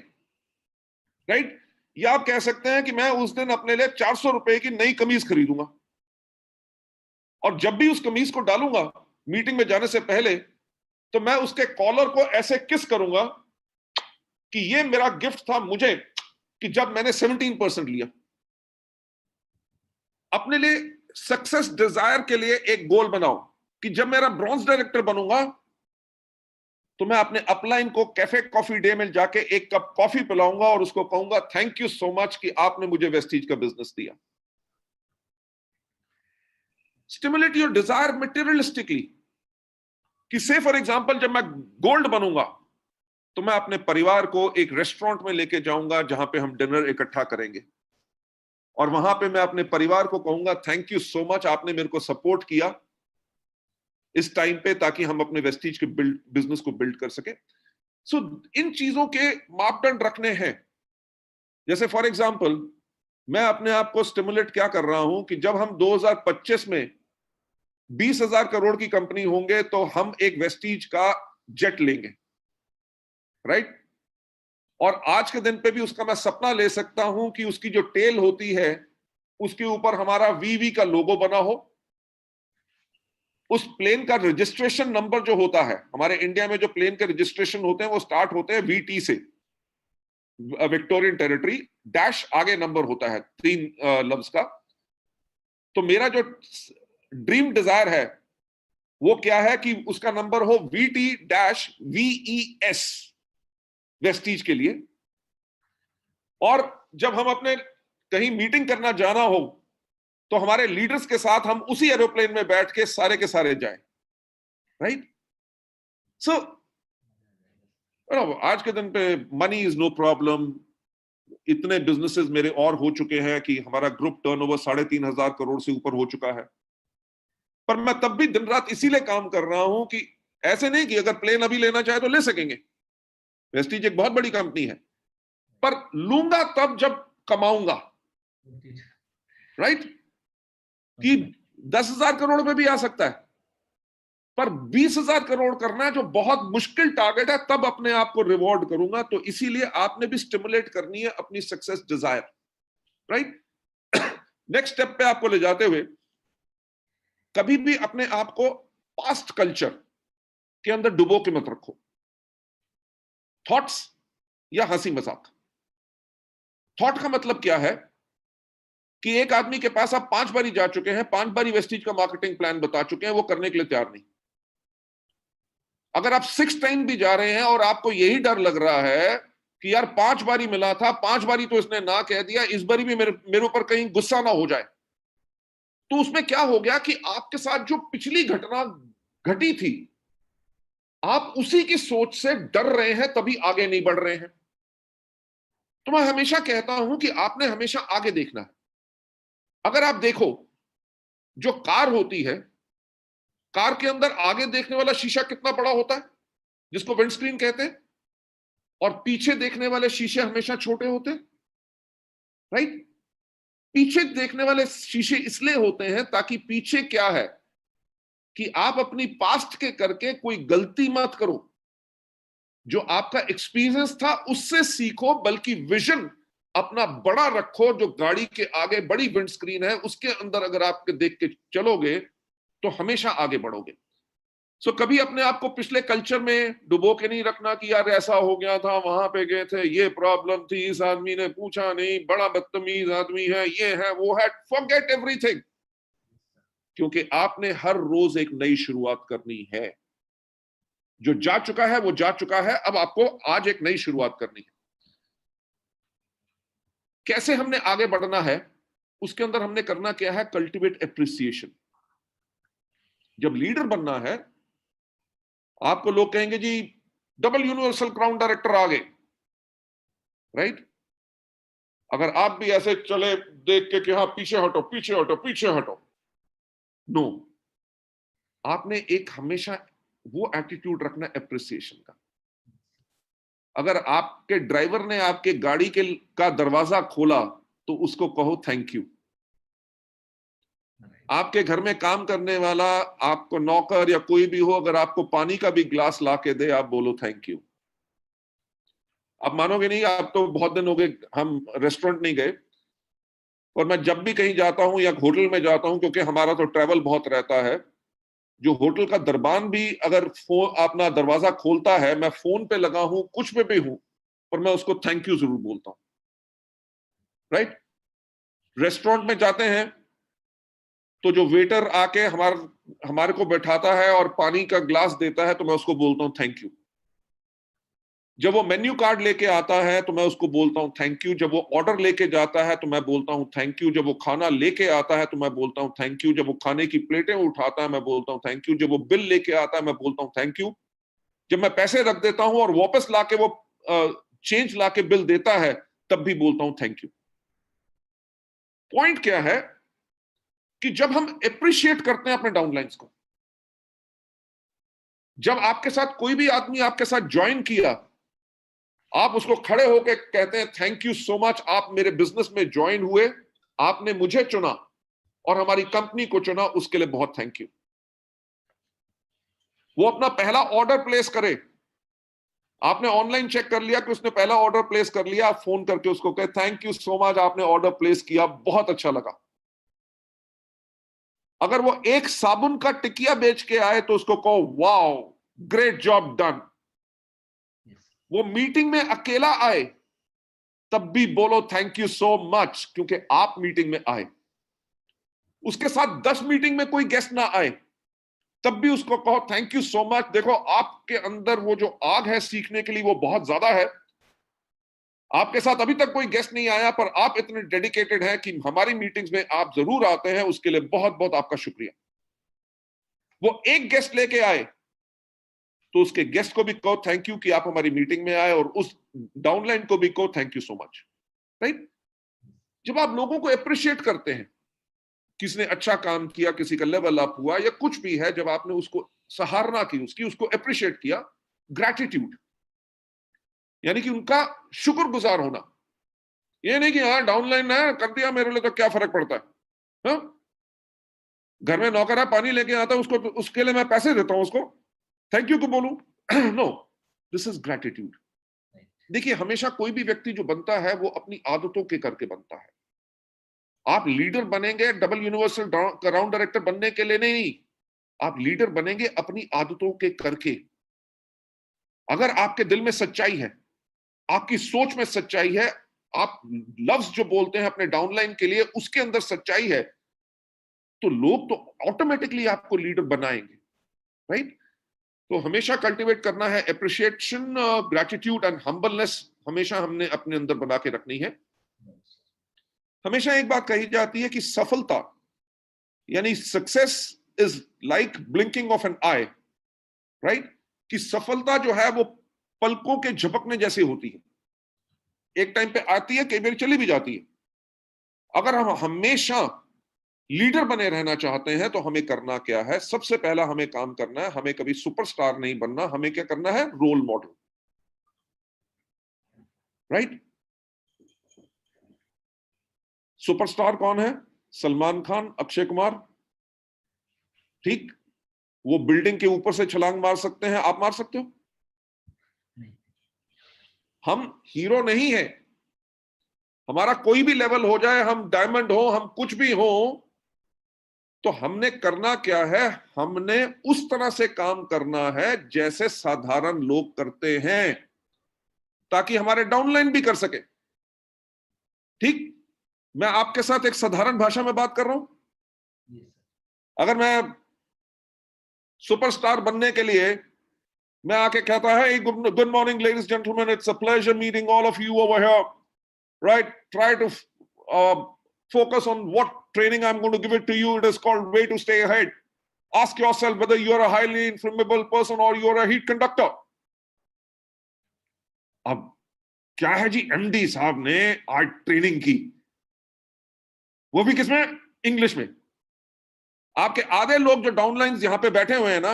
A: राइट। या आप कह सकते हैं कि मैं उस दिन अपने लिए 400 रुपए की नई कमीज खरीदूंगा, और जब भी उस कमीज को डालूंगा मीटिंग में जाने से पहले, तो मैं उसके कॉलर को ऐसे किस करूंगा कि ये मेरा गिफ्ट था मुझे कि जब मैंने 17% लिया। अपने लिए सक्सेस डिजायर के लिए एक गोल बनाओ कि जब मेरा ब्रॉन्ज डायरेक्टर बनूंगा तो मैं अपने अपलाइन को कैफे कॉफी डे में जाके एक कप कॉफी पिलाऊंगा और उसको कहूंगा थैंक यू सो मच कि आपने मुझे वेस्टीज का बिजनेस दिया। स्टिमुलेट योर डिजायर मटेरियलिस्टिकली, कि से फॉर एग्जांपल जब मैं गोल्ड बनूंगा तो मैं अपने परिवार को एक रेस्टोरेंट में लेके जाऊंगा जहां पे हम डिनर इकट्ठा करेंगे, और वहां पे मैं अपने परिवार को कहूंगा थैंक यू सो मच, आपने मेरे को सपोर्ट किया इस टाइम पे, ताकि हम अपने वेस्टीज के बिजनेस को बिल्ड कर सके। सो इन चीजों के मापदंड रखने हैं। जैसे फॉर एग्जांपल मैं अपने आप को स्टिमुलेट क्या कर रहा हूं कि जब हम 2025 में 20,000 करोड़ की कंपनी होंगे तो हम एक वेस्टीज का जेट लेंगे, राइट? और आज के दिन पे भी उसका मैं सपना ले सकता हूं कि उसकी जो टेल होती है उसके ऊपर हमारा वीवी का लोगो बना हो, उस प्लेन का रजिस्ट्रेशन नंबर जो होता है, हमारे इंडिया में जो प्लेन के रजिस्ट्रेशन होते हैं वो स्टार्ट होते हैं वीटी से, विक्टोरियन टेरिटरी, डैश आगे नंबर होता है 3 लफ्ज का। तो मेरा जो ड्रीम डिजायर है वो क्या है कि उसका नंबर हो VT-VES, वेस्टीज के लिए। और जब हम अपने कहीं मीटिंग करना जाना हो तो हमारे लीडर्स के साथ हम उसी एरोप्लेन में बैठ के सारे जाएं, राइट? सो आज के दिन पे मनी इज नो प्रॉब्लम। इतने बिजनेसेस मेरे और हो चुके हैं कि हमारा ग्रुप टर्नओवर 3,500 करोड़ से ऊपर हो चुका है। पर मैं तब भी दिन रात इसीलिए काम कर रहा हूं कि ऐसे नहीं कि अगर प्लेन अभी लेना चाहे तो ले सकेंगे, वेस्टीज एक बहुत बड़ी कंपनी है, पर लूंगा तब जब कमाऊंगा, राइट? कि 10,000 करोड़ में भी आ सकता है, पर 20,000 करोड़ करना है जो बहुत मुश्किल टारगेट है, तब अपने आप को रिवॉर्ड करूंगा। तो इसीलिए आपने भी स्टिमुलेट करनी है अपनी success desire, right? Next step पे आपको ले जाते हुए कभी भी अपने आप को पास्ट कल्चर के अंदर डुबो के मत रखो, थॉट्स या हंसी मजाक। थॉट का मतलब क्या है कि एक आदमी के पास आप 5 बारी जा चुके हैं, 5 बारी वेस्टीज का मार्केटिंग प्लान बता चुके हैं, वो करने के लिए तैयार नहीं। अगर आप 6 टाइम भी जा रहे हैं और आपको यही डर लग रहा है कि यार 5 बारी मिला था, 5 बारी तो इसने ना कह दिया, इस बारी भी मेरे ऊपर कहीं गुस्सा ना हो जाए, तो उसमें क्या हो गया कि आपके साथ जो पिछली घटना घटी थी, आप उसी की सोच से डर रहे हैं, तभी आगे नहीं बढ़ रहे हैं। तो मैं हमेशा कहता हूं कि आपने हमेशा आगे देखना है। अगर आप देखो, जो कार होती है, कार के अंदर आगे देखने वाला शीशा कितना बड़ा होता है, जिसको विंडस्क्रीन कहते हैं, और पीछे देखने वाले शीशे हमेशा छोटे होते हैं, राइट? पीछे देखने वाले शीशे इसलिए होते हैं ताकि पीछे क्या है कि आप अपनी पास्ट के करके कोई गलती मत करो, जो आपका एक्सपीरियंस था उससे सीखो, बल्कि विजन अपना बड़ा रखो। जो गाड़ी के आगे बड़ी विंडस्क्रीन है उसके अंदर अगर आप देख के चलोगे तो हमेशा आगे बढ़ोगे। सो कभी अपने आप को पिछले कल्चर में डुबो के नहीं रखना कि यार ऐसा हो गया था, वहां पे गए थे, ये प्रॉब्लम थी, इस आदमी ने पूछा नहीं, बड़ा बदतमीज आदमी है, ये है वो है। फॉरगेट एवरीथिंग, क्योंकि आपने हर रोज एक नई शुरुआत करनी है। जो जा चुका है वो जा चुका है, अब आपको आज एक नई शुरुआत करनी है। कैसे हमने आगे बढ़ना है, उसके अंदर हमने करना क्या है, कल्टिवेट एप्रिसिएशन। जब लीडर बनना है, आपको लोग कहेंगे जी डबल यूनिवर्सल क्राउन डायरेक्टर आ गए, राइट? अगर आप भी ऐसे चले देख के कि हाँ पीछे हटो पीछे हटो पीछे हटो, नो, आपने एक हमेशा वो एटीट्यूड रखना एप्रिसिएशन का। अगर आपके ड्राइवर ने आपके गाड़ी का दरवाजा खोला तो उसको कहो थैंक यू। आपके घर में काम करने वाला, आपको नौकर या कोई भी हो, अगर आपको पानी का भी ग्लास ला के दे, आप बोलो थैंक यू। आप मानोगे नहीं, आप तो बहुत दिन हो गए हम रेस्टोरेंट नहीं गए, और मैं जब भी कहीं जाता हूं या होटल में जाता हूं, क्योंकि हमारा तो ट्रैवल बहुत रहता है, जो होटल का दरबान भी अगर फोन अपना दरवाजा खोलता है, मैं फोन पे लगा हूं, कुछ पे भी हूं, पर मैं उसको थैंक यू जरूर बोलता हूं, राइट? रेस्टोरेंट में जाते हैं तो जो वेटर आके हमारे को बैठाता है और पानी का ग्लास देता है, तो मैं उसको बोलता हूं थैंक यू। जब वो मेन्यू कार्ड लेके आता है तो मैं उसको बोलता हूं थैंक यू। जब वो ऑर्डर लेके जाता है तो मैं बोलता हूं थैंक यू। जब वो खाना लेके आता है तो मैं बोलता हूं थैंक यू। जब वो खाने की प्लेटें उठाता है मैं बोलता हूं थैंक यू। जब वो बिल लेके आता है मैं बोलता हूं थैंक यू। जब मैं पैसे रख देता हूं और वापस लाके वो चेंज लाके बिल देता है तब भी बोलता हूं थैंक यू। पॉइंट क्या है कि जब हम अप्रिशिएट करते हैं अपने डाउनलाइंस को, जब आपके साथ कोई भी आदमी आपके साथ ज्वाइन किया, आप उसको खड़े होकर कहते हैं थैंक यू सो मच, आप मेरे बिजनेस में ज्वाइन हुए, आपने मुझे चुना और हमारी कंपनी को चुना, उसके लिए बहुत थैंक यू। वो अपना पहला ऑर्डर प्लेस करे, आपने ऑनलाइन चेक कर लिया कि उसने पहला ऑर्डर प्लेस कर लिया, आप फोन करके उसको कहे थैंक यू सो मच, आपने ऑर्डर प्लेस किया, बहुत अच्छा लगा। अगर वो एक साबुन का टिकिया बेच के आए तो उसको कहो वाओ ग्रेट जॉब डन। वो मीटिंग में अकेला आए तब भी बोलो थैंक यू सो मच, क्योंकि आप मीटिंग में आए। उसके साथ 10 मीटिंग में कोई गेस्ट ना आए तब भी उसको कहो थैंक यू सो मच। देखो आपके अंदर वो जो आग है सीखने के लिए वो बहुत ज्यादा है। आपके साथ अभी तक कोई गेस्ट नहीं आया पर आप इतने डेडिकेटेड हैं कि हमारी मीटिंग्स में आप जरूर आते हैं, उसके लिए बहुत बहुत आपका शुक्रिया। वो एक गेस्ट लेके आए तो उसके गेस्ट को भी कहो थैंक यू कि आप हमारी मीटिंग में आए, और उस डाउनलाइन को भी कहो thank you so much. Right? जब आप लोगों को अप्रिशिएट करते हैं, किसी ने अच्छा काम किया, किसी का लेवल अप हुआ या कुछ भी है, जब आपने उसको सराहना की, उसको अप्रिशिएट किया, ग्रैटिट्यूड यानी कि उनका शुक्रगुजार होना। ये नहीं कि हाँ डाउनलाइन है कर दिया मेरे लिए तो क्या फर्क पड़ता है, हाँ? घर में नौकर है पानी लेके आता है, उसको उसके लिए मैं पैसे देता हूं, उसको थैंक यू को बोलूं? No, this is gratitude. देखिए हमेशा कोई भी व्यक्ति जो बनता है वो अपनी आदतों के करके बनता है। आप लीडर बनेंगे डबल यूनिवर्सल राउंड डायरेक्टर बनने के लिए नहीं, आप लीडर बनेंगे अपनी आदतों के करके। अगर आपके दिल में सच्चाई है, आपकी सोच में सच्चाई है, आप लफ्ज जो बोलते हैं अपने डाउनलाइन के लिए उसके अंदर सच्चाई है, तो लोग तो ऑटोमेटिकली आपको लीडर बनाएंगे। राइट? तो हमेशा कल्टीवेट करना है एप्रिशिएशन, ग्रैटिट्यूड एंड हम्बलनेस, हमेशा हमने अपने अंदर बना के रखनी है। हमेशा एक बात कही जाती है कि सफलता यानी success is like blinking of an eye. Right? कि सफलता जो है वो पलकों के झपकने जैसी होती है, एक टाइम पे आती है, कई बार चली भी जाती है। अगर हम हमेशा लीडर बने रहना चाहते हैं तो हमें करना क्या है? सबसे पहला हमें काम करना है, हमें कभी सुपरस्टार नहीं बनना, हमें क्या करना है? Role model. राइट? सुपरस्टार कौन है? सलमान खान, अक्षय कुमार। ठीक? वो बिल्डिंग के ऊपर से छलांग मार सकते हैं, आप मार सकते हो? हम हीरो नहीं है, हमारा कोई भी लेवल हो जाए, हम डायमंड हो, हम कुछ भी हो, तो हमने करना क्या है? हमने उस तरह से काम करना है जैसे साधारण लोग करते हैं, ताकि हमारे डाउनलाइन भी कर सके। ठीक? मैं आपके साथ एक साधारण भाषा में बात कर रहा हूं। अगर मैं सुपरस्टार बनने के लिए मैं आके कहता है good morning ladies gentleman, it's a pleasure meeting all of you over here, right? Try to focus on what training I'm going to give it to you. It is called way to stay ahead. Ask yourself whether you are a highly inflammable person or you are a heat conductor. अब क्या है जी, MD साहब ने आज training की, वो भी किसमें? इंग्लिश में। आपके आधे लोग जो डाउनलाइंस यहां पे बैठे हुए हैं ना,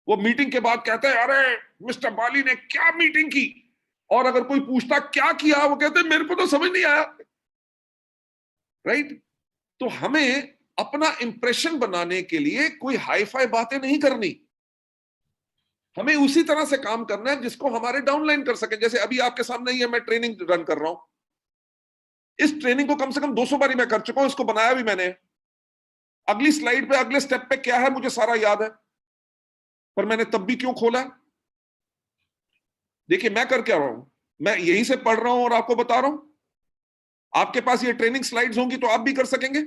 A: वो मीटिंग के बाद कहते हैं अरे मिस्टर बाली ने क्या मीटिंग की, और अगर कोई पूछता क्या किया, वो कहते हैं मेरे को तो समझ नहीं आया। राइट? तो हमें अपना इंप्रेशन बनाने के लिए कोई हाई फाई बातें नहीं करनी, हमें उसी तरह से काम करना है जिसको हमारे डाउनलाइन कर सके। जैसे अभी आपके सामने ही है, मैं ट्रेनिंग रन कर रहा हूं, इस ट्रेनिंग को कम से कम 200 बारी मैं कर चुका हूं, इसको बनाया भी मैंने। अगली स्लाइड पे अगले स्टेप पे क्या है मुझे सारा याद है, पर मैंने तब भी क्यों खोला? देखिए मैं कर क्या रहा हूं, मैं यहीं से पढ़ रहा हूं और आपको बता रहा हूं। आपके पास ये ट्रेनिंग स्लाइड्स होंगी तो आप भी कर सकेंगे।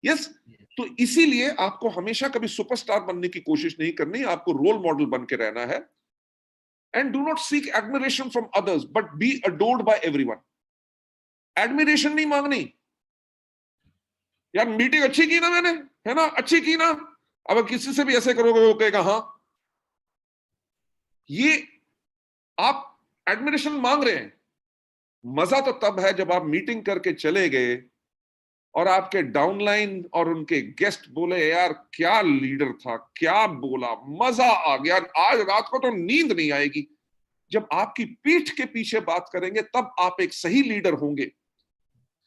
A: यस? तो इसीलिए आपको हमेशा कभी सुपरस्टार बनने की कोशिश नहीं करनी, आपको रोल मॉडल बन के रहना है। and do not seek admiration from others but be adored by everyone. Admiration नहीं मांगनी, यार मीटिंग अच्छी की ना मैंने, है ना, अच्छी की ना, अब किसी से भी ऐसे करोगे वो कहेगा हाँ। ये आप एडमिरेशन मांग रहे हैं। मजा तो तब है जब आप मीटिंग करके चले गए और आपके डाउनलाइन और उनके गेस्ट बोले यार क्या लीडर था, क्या बोला, मजा आ गया, आज रात को तो नींद नहीं आएगी। जब आपकी पीठ के पीछे बात करेंगे तब आप एक सही लीडर होंगे,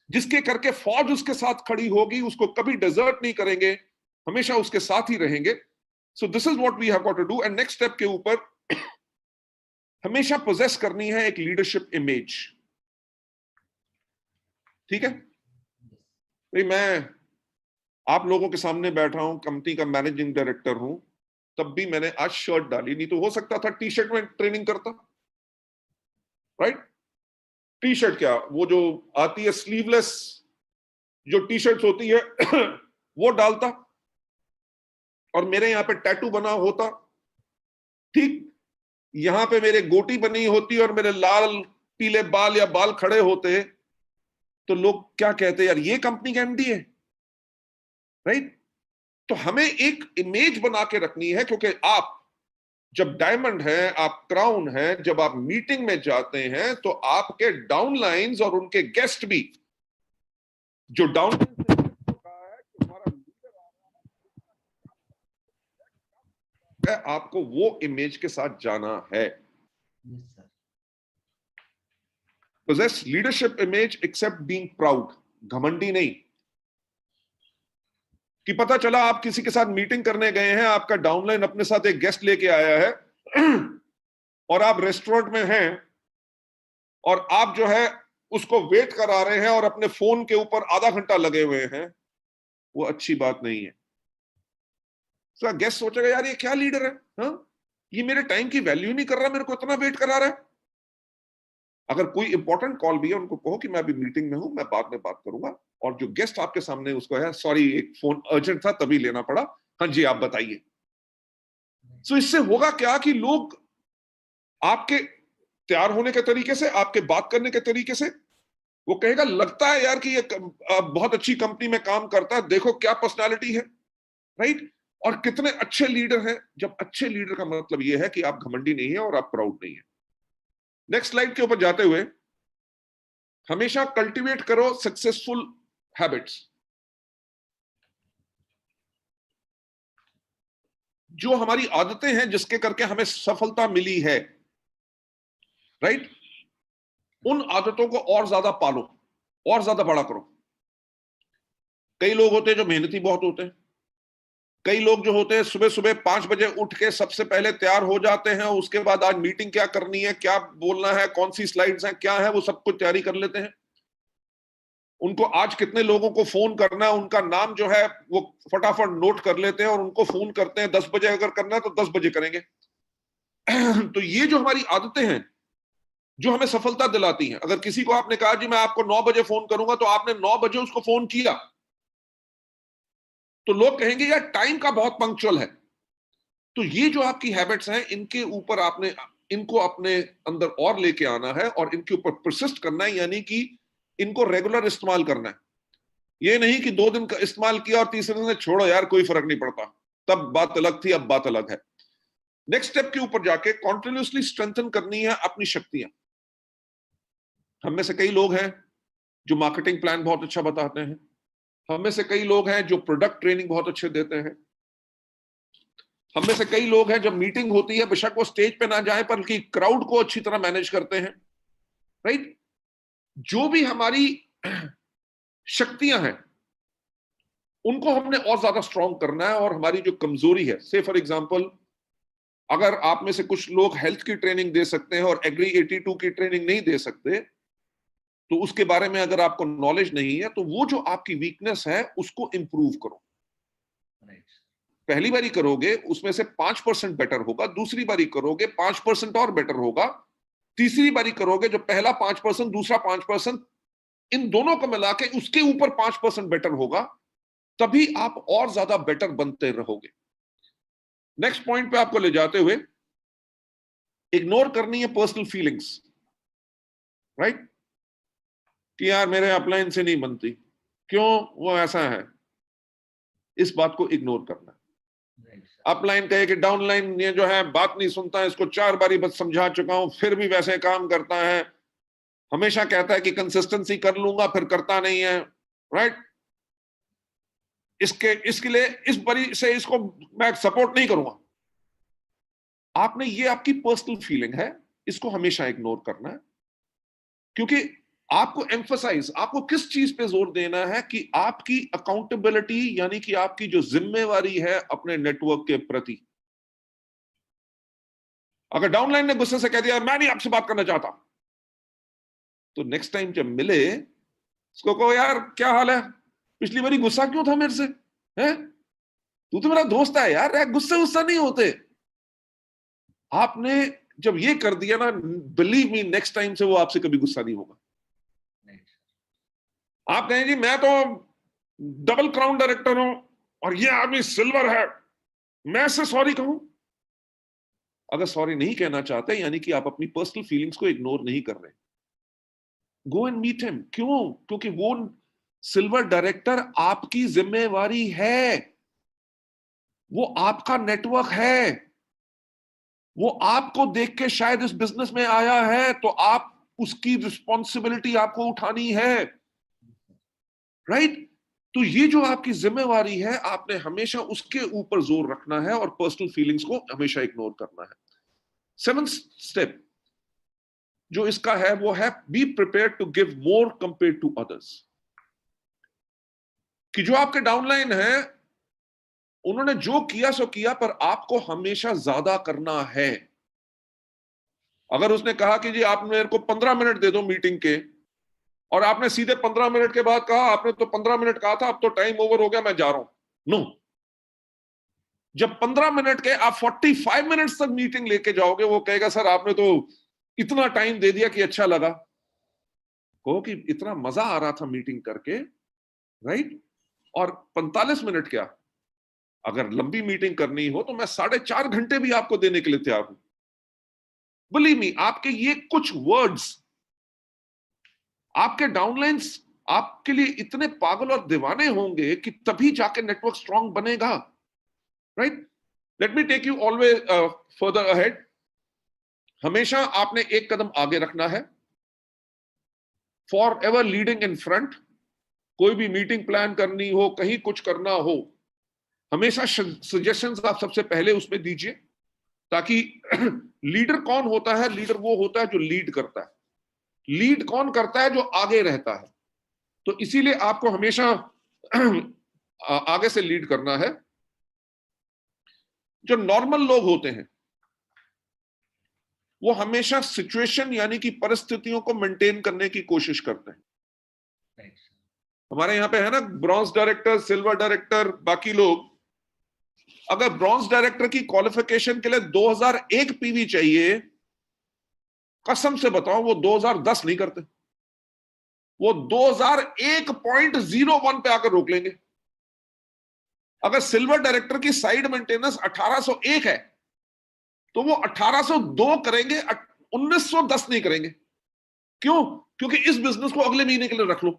A: जिसके करके फौज उसके साथ खड़ी होगी, उसको कभी डिजर्ट नहीं करेंगे, हमेशा उसके साथ ही रहेंगे। So this is what we have got to do. And next step के ऊपर हमेशा पोजेस करनी है एक लीडरशिप इमेज। ठीक है भाई, मैं आप लोगों के सामने बैठा हूं, कंपनी का मैनेजिंग डायरेक्टर हूं, तब भी मैंने आज शर्ट डाली, नहीं तो हो सकता था टी शर्ट में ट्रेनिंग करता, राइट। टी शर्ट क्या, वो जो आती है स्लीवलेस जो टी शर्ट्स होती है वो डालता, और मेरे यहां पे टैटू बना होता, ठीक, यहां पे मेरे गोटी बनी होती और मेरे लाल पीले बाल या बाल खड़े होते, तो लोग क्या कहते, यार ये कंपनी का एमडी है, राइट। तो हमें एक इमेज बना के रखनी है, क्योंकि आप जब डायमंड है, आप क्राउन है, जब आप मीटिंग में जाते हैं तो आपके डाउनलाइंस और उनके गेस्ट भी, जो डाउनलाइन से कहा है कि हमारा लीडर आ रहा है, आपको वो इमेज के साथ जाना है। Possess leadership image except being proud, घमंडी नहीं। कि पता चला आप किसी के साथ मीटिंग करने गए हैं, आपका डाउनलाइन अपने साथ एक गेस्ट लेके आया है और आप रेस्टोरेंट में हैं और आप जो है उसको वेट करा रहे हैं और अपने फोन के ऊपर आधा घंटा लगे हुए हैं, वो अच्छी बात नहीं है। तो गेस्ट सोचेगा यार ये क्या लीडर है, हाँ? ये मेरे टाइम की वैल्यू नहीं कर रहा, मेरे को इतना वेट करा रहा है। अगर कोई इंपॉर्टेंट कॉल भी है, उनको कहो कि मैं अभी मीटिंग में हूं, मैं बाद में बात करूंगा, और जो गेस्ट आपके सामने उसको है, सॉरी एक फोन अर्जेंट था तभी लेना पड़ा, हाँ जी आप बताइए। सो इससे होगा क्या कि लोग आपके तैयार होने के तरीके से, आपके बात करने के तरीके से, वो कहेगा लगता है यार कि ये बहुत अच्छी कंपनी में काम करता है, देखो क्या पर्सनालिटी है, राइट। और कितने अच्छे लीडर हैं। जब अच्छे लीडर का मतलब यह है कि आप घमंडी नहीं है और आप प्राउड नहीं है। नेक्स्ट स्लाइड के ऊपर जाते हुए, हमेशा कल्टीवेट करो सक्सेसफुल हैबिट्स। जो हमारी आदतें हैं जिसके करके हमें सफलता मिली है, राइट, उन आदतों को और ज्यादा पालो, और ज्यादा बड़ा करो। कई लोग होते हैं जो मेहनती बहुत होते हैं, कई लोग जो होते हैं सुबह सुबह 5 बजे उठ के सबसे पहले तैयार हो जाते हैं, उसके बाद आज मीटिंग क्या करनी है, क्या बोलना है, कौन सी स्लाइड्स हैं, क्या है, वो सब कुछ तैयारी कर लेते हैं। उनको आज कितने लोगों को फोन करना है, उनका नाम जो है वो फटाफट नोट कर लेते हैं और उनको फोन करते हैं। 10 बजे अगर करना है तो 10 बजे करेंगे। तो ये जो हमारी आदतें हैं जो हमें सफलता दिलाती हैं। अगर किसी को आपने कहा जी मैं आपको 9 बजे फोन करूंगा, तो आपने 9 बजे उसको फोन किया, तो लोग कहेंगे यार टाइम का बहुत पंक्चुअल है। तो ये जो आपकी हैबिट्स हैं, इनके ऊपर आपने इनको अपने अंदर और लेके आना है और इनके ऊपर परसिस्ट करना है, यानी कि इनको रेगुलर इस्तेमाल करना है। ये नहीं कि 2 दिन का इस्तेमाल किया और तीसरे दिन छोड़ो यार कोई फर्क नहीं पड़ता, तब बात अलग थी, अब बात अलग है। नेक्स्ट स्टेप के ऊपर जाके कॉन्टिन्यूसली स्ट्रेंथन करनी है अपनी शक्तियां। हम में से कई लोग हैं जो मार्केटिंग प्लान बहुत अच्छा बताते हैं, हम में से कई लोग हैं जो प्रोडक्ट ट्रेनिंग बहुत अच्छे देते हैं, हम में से कई लोग हैं जब मीटिंग होती है बेशक वो स्टेज पे ना जाए पर क्राउड को अच्छी तरह मैनेज करते हैं, राइट। जो भी हमारी शक्तियां हैं उनको हमने और ज्यादा स्ट्रॉन्ग करना है, और हमारी जो कमजोरी है, से फॉर एग्जांपल अगर आप में से कुछ लोग हेल्थ की ट्रेनिंग दे सकते हैं और एग्री 82 की ट्रेनिंग नहीं दे सकते, तो उसके बारे में अगर आपको नॉलेज नहीं है तो वो जो आपकी वीकनेस है उसको इंप्रूव करो। पहली बारी करोगे उसमें से 5% बेटर होगा, दूसरी बारी करोगे 5% और बेटर होगा, तीसरी बारी करोगे जो पहला 5% दूसरा 5%, इन दोनों को मिला के उसके ऊपर 5% बेटर होगा, तभी आप और ज्यादा बेटर बनते रहोगे। नेक्स्ट पॉइंट पे आपको ले जाते हुए, इग्नोर करनी है पर्सनल फीलिंग्स, राइट, कि यार मेरे अपलाइन से नहीं बनती, क्यों, वो ऐसा है, इस बात को इग्नोर करना। अपलाइन कहे कि डाउनलाइन ये जो है बात नहीं सुनता है, इसको 4 बारी बस समझा चुका हूं फिर भी वैसे काम करता है, हमेशा कहता है कि कंसिस्टेंसी कर लूंगा फिर करता नहीं है, राइट, इसके लिए इस बारी से इसको मैं सपोर्ट नहीं करूंगा। आपने, ये आपकी पर्सनल फीलिंग है, इसको हमेशा इग्नोर करना है, क्योंकि आपको एम्फसाइज, आपको किस चीज पे जोर देना है कि आपकी अकाउंटेबिलिटी, यानी कि आपकी जो जिम्मेवारी है अपने नेटवर्क के प्रति। अगर डाउनलाइन ने गुस्से से कह दिया मैं नहीं आपसे बात करना चाहता, तो नेक्स्ट टाइम जब मिले उसको कहो यार क्या हाल है, पिछली बारी गुस्सा क्यों था मेरे से, है, तू तो मेरा दोस्त है यार, गुस्सा नहीं होते। आपने जब ये कर दिया ना, बिलीव मी नेक्स्ट टाइम से वो आपसे कभी गुस्सा नहीं होगा। आप कहें जी मैं तो डबल क्राउन डायरेक्टर हूं और ये आदमी सिल्वर है, मैं इससे सॉरी कहूं। अगर सॉरी नहीं कहना चाहते यानी कि आप अपनी पर्सनल फीलिंग्स को इग्नोर नहीं कर रहे। Go and meet him. क्यों? क्योंकि वो सिल्वर डायरेक्टर आपकी जिम्मेवारी है, वो आपका नेटवर्क है, वो आपको देख के शायद इस बिजनेस में आया है, तो आप उसकी रिस्पॉन्सिबिलिटी आपको उठानी है, राइट? तो ये जो आपकी जिम्मेवारी है, आपने हमेशा उसके ऊपर जोर रखना है और पर्सनल फीलिंग्स को हमेशा इग्नोर करना है। 7th स्टेप जो इसका है वो है be prepared to give more compare to others. कि जो आपके डाउनलाइन है उन्होंने जो किया सो किया, पर आपको हमेशा ज्यादा करना है। अगर उसने कहा कि जी आप मेरे को 15 मिनट दे दो मीटिंग के, और आपने सीधे 15 मिनट के बाद कहा आपने तो 15 मिनट कहा था, अब तो टाइम ओवर हो गया मैं जा रहा हूं, नो। जब 15 मिनट के आप 45 मिनट्स तक मीटिंग लेके जाओगे, वो कहेगा सर आपने तो इतना टाइम दे दिया कि अच्छा लगा। कहो कि इतना मजा आ रहा था मीटिंग करके, राइट? और 45 मिनट क्या, अगर लंबी मीटिंग करनी हो तो मैं 4.5 घंटे भी आपको देने के लिए तैयार हूं। बिलीव मी, आपके ये कुछ वर्ड्स आपके डाउनलाइंस आपके लिए इतने पागल और दीवाने होंगे कि तभी जाके नेटवर्क स्ट्रांग बनेगा, right? Let me take you always further ahead. हमेशा आपने एक कदम आगे रखना है, for ever leading in front. कोई भी मीटिंग प्लान करनी हो, कहीं कुछ करना हो, हमेशा सजेशंस आप सबसे पहले उसमें दीजिए, ताकि लीडर कौन होता है? लीडर वो होता है जो लीड करता है। लीड कौन करता है? जो आगे रहता है। तो इसीलिए आपको हमेशा आगे से लीड करना है। जो नॉर्मल लोग होते हैं वो हमेशा सिचुएशन यानी कि परिस्थितियों को मेंटेन करने की कोशिश करते हैं। हमारे यहां पे है ना ब्रॉन्ज डायरेक्टर, सिल्वर डायरेक्टर, बाकी लोग। अगर ब्रॉन्ज डायरेक्टर की क्वालिफिकेशन के लिए 2001 पीवी चाहिए, कसम से बताओ वो 2010 नहीं करते, वो 2001.01 पे आकर रोक लेंगे। अगर सिल्वर डायरेक्टर की साइड मेंटेनेंस 1801 है तो वो 1802 करेंगे, 1910 नहीं करेंगे। क्यों? क्योंकि इस बिजनेस को अगले महीने के लिए रख लो।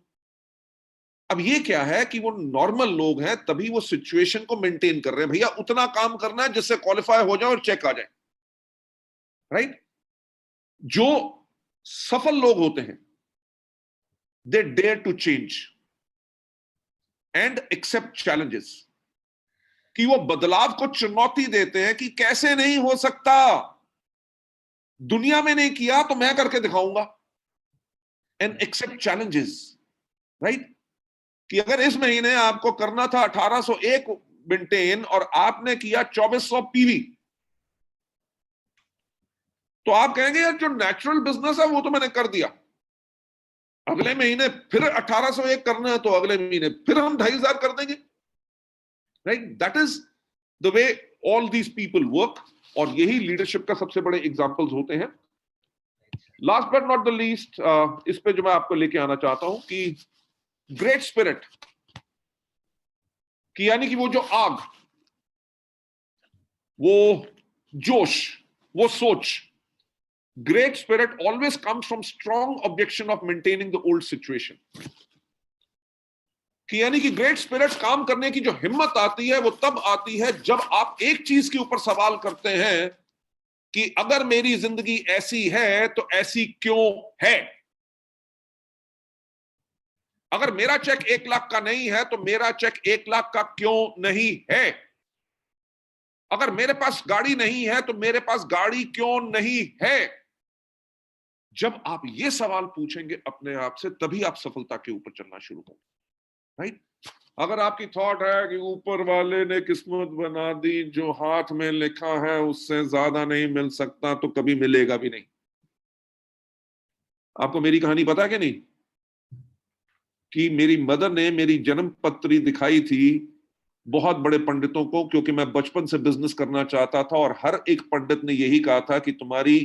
A: अब ये क्या है कि वो नॉर्मल लोग हैं, तभी वो सिचुएशन को मेंटेन कर रहे हैं। भैया उतना काम करना है जिससे क्वालिफाई हो जाए और चेक आ जाए, राइट? जो सफल लोग होते हैं they dare to change and accept challenges, कि वो बदलाव को चुनौती देते हैं कि कैसे नहीं हो सकता, दुनिया में नहीं किया तो मैं करके दिखाऊंगा। And accept challenges, right? कि अगर इस महीने आपको करना था 1801 मेंटेन और आपने किया 2400 पीवी, तो आप कहेंगे यार जो नेचुरल बिजनेस है वो तो मैंने कर दिया, अगले महीने फिर 1801 करना है तो अगले महीने फिर हम 2500 कर देंगे, right? That is the way all these people work, और यही लीडरशिप का सबसे बड़े एग्जांपल्स होते हैं। Last but not the least, इस पे जो मैं आपको लेके आना चाहता हूं कि ग्रेट स्पिरिट, कि यानी कि वो जो आग, वो जोश, वो सोच, Great spirit always comes from strong objection of maintaining the old situation. कि यानी कि ग्रेट स्पिरिट काम करने की जो हिम्मत आती है वो तब आती है जब आप एक चीज के ऊपर सवाल करते हैं कि अगर मेरी जिंदगी ऐसी है तो ऐसी क्यों है। अगर मेरा चेक 1 लाख का नहीं है तो मेरा चेक 1 लाख का क्यों नहीं है। अगर मेरे पास गाड़ी नहीं है तो मेरे पास गाड़ी क्यों नहीं है। जब आप ये सवाल पूछेंगे अपने आप से तभी आप सफलता के ऊपर चलना शुरू करेंगे, राइट। अगर आपकी थॉट है कि ऊपर वाले ने किस्मत बना दी, जो हाथ में लिखा है उससे ज्यादा नहीं मिल सकता, तो कभी मिलेगा भी नहीं। आपको मेरी कहानी पता है कि नहीं, कि मेरी मदर ने मेरी जन्म पत्री दिखाई थी बहुत बड़े पंडितों को, क्योंकि मैं बचपन से बिजनेस करना चाहता था और हर एक पंडित ने यही कहा था कि तुम्हारी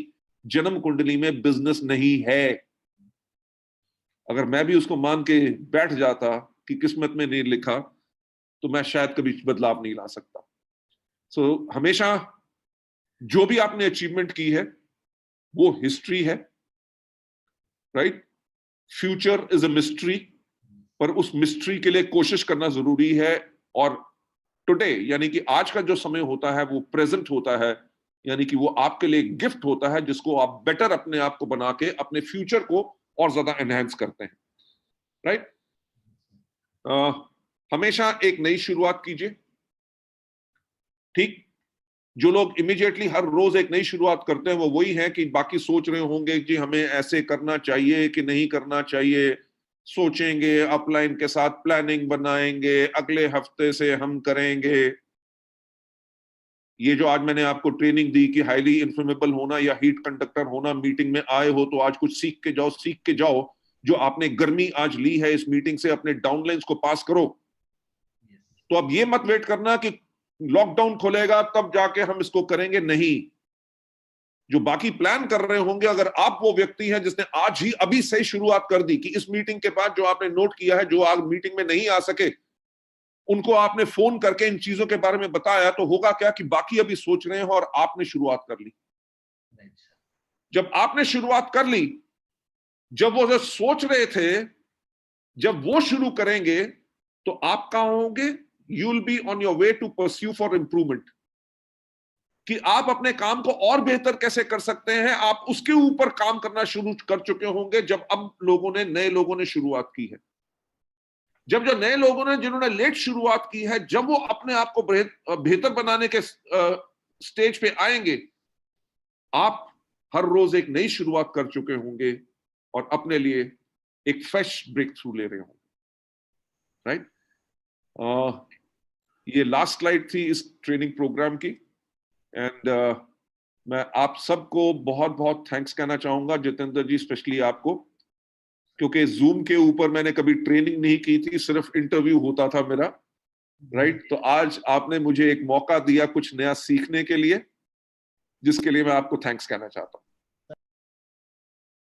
A: जन्म कुंडली में बिजनेस नहीं है। अगर मैं भी उसको मान के बैठ जाता कि किस्मत में नहीं लिखा तो मैं शायद कभी बदलाव नहीं ला सकता। सो हमेशा जो भी आपने अचीवमेंट की है वो हिस्ट्री है, right. Future is a mystery, पर उस मिस्ट्री के लिए कोशिश करना जरूरी है। और टुडे यानी कि आज का जो समय होता है वो प्रेजेंट होता है, यानी कि वो आपके लिए गिफ्ट होता है जिसको आप बेटर अपने आप को बना के अपने फ्यूचर को और ज्यादा एनहांस करते हैं, राइट। हमेशा एक नई शुरुआत कीजिए, ठीक। जो लोग इमीडिएटली हर रोज एक नई शुरुआत करते हैं वो वही है कि बाकी सोच रहे होंगे कि हमें ऐसे करना चाहिए कि नहीं करना चाहिए, सोचेंगे, अपलाइन के साथ प्लानिंग बनाएंगे, अगले हफ्ते से हम करेंगे। ये जो आज मैंने आपको ट्रेनिंग दी कि हाईली इन्फ्लेमेबल होना या हीट कंडक्टर होना, मीटिंग में आए हो तो आज कुछ सीख के जाओ। जो आपने गर्मी आज ली है इस मीटिंग से, अपने डाउनलाइंस को पास करो। तो अब ये मत वेट करना कि लॉकडाउन खोलेगा तब जाके हम इसको करेंगे, नहीं। जो बाकी प्लान कर रहे होंगे, अगर आप वो व्यक्ति हैं जिसने आज ही अभी से शुरुआत कर दी कि इस मीटिंग के बाद जो आपने नोट किया है, जो आज मीटिंग में नहीं आ सके उनको आपने फोन करके इन चीजों के बारे में बताया, तो होगा क्या कि बाकी अभी सोच रहे हैं और आपने शुरुआत कर ली। जब आपने शुरुआत कर ली, जब वो जो सोच रहे थे जब वो शुरू करेंगे तो आप कहां होंगे? You will be on your way to pursue for improvement, कि आप अपने काम को और बेहतर कैसे कर सकते हैं, आप उसके ऊपर काम करना शुरू कर चुके होंगे। जब अब नए लोगों ने शुरुआत की है, जब जो नए लोगों ने जिन्होंने लेट शुरुआत की है, जब वो अपने आप को बेहतर बनाने के स्टेज पे आएंगे, आप हर रोज एक नई शुरुआत कर चुके होंगे और अपने लिए एक फ्रेश ब्रेक थ्रू ले रहे होंगे, राइट। ये लास्ट स्लाइड थी इस ट्रेनिंग प्रोग्राम की। एंड मैं आप सबको बहुत बहुत थैंक्स कहना चाहूंगा, जितेंद्र जी स्पेशली आपको, क्योंकि जूम के ऊपर मैंने कभी ट्रेनिंग नहीं की थी, सिर्फ इंटरव्यू होता था मेरा, राइट। तो आज आपने मुझे एक मौका दिया कुछ नया सीखने के लिए, जिसके लिए मैं आपको थैंक्स कहना चाहता हूं।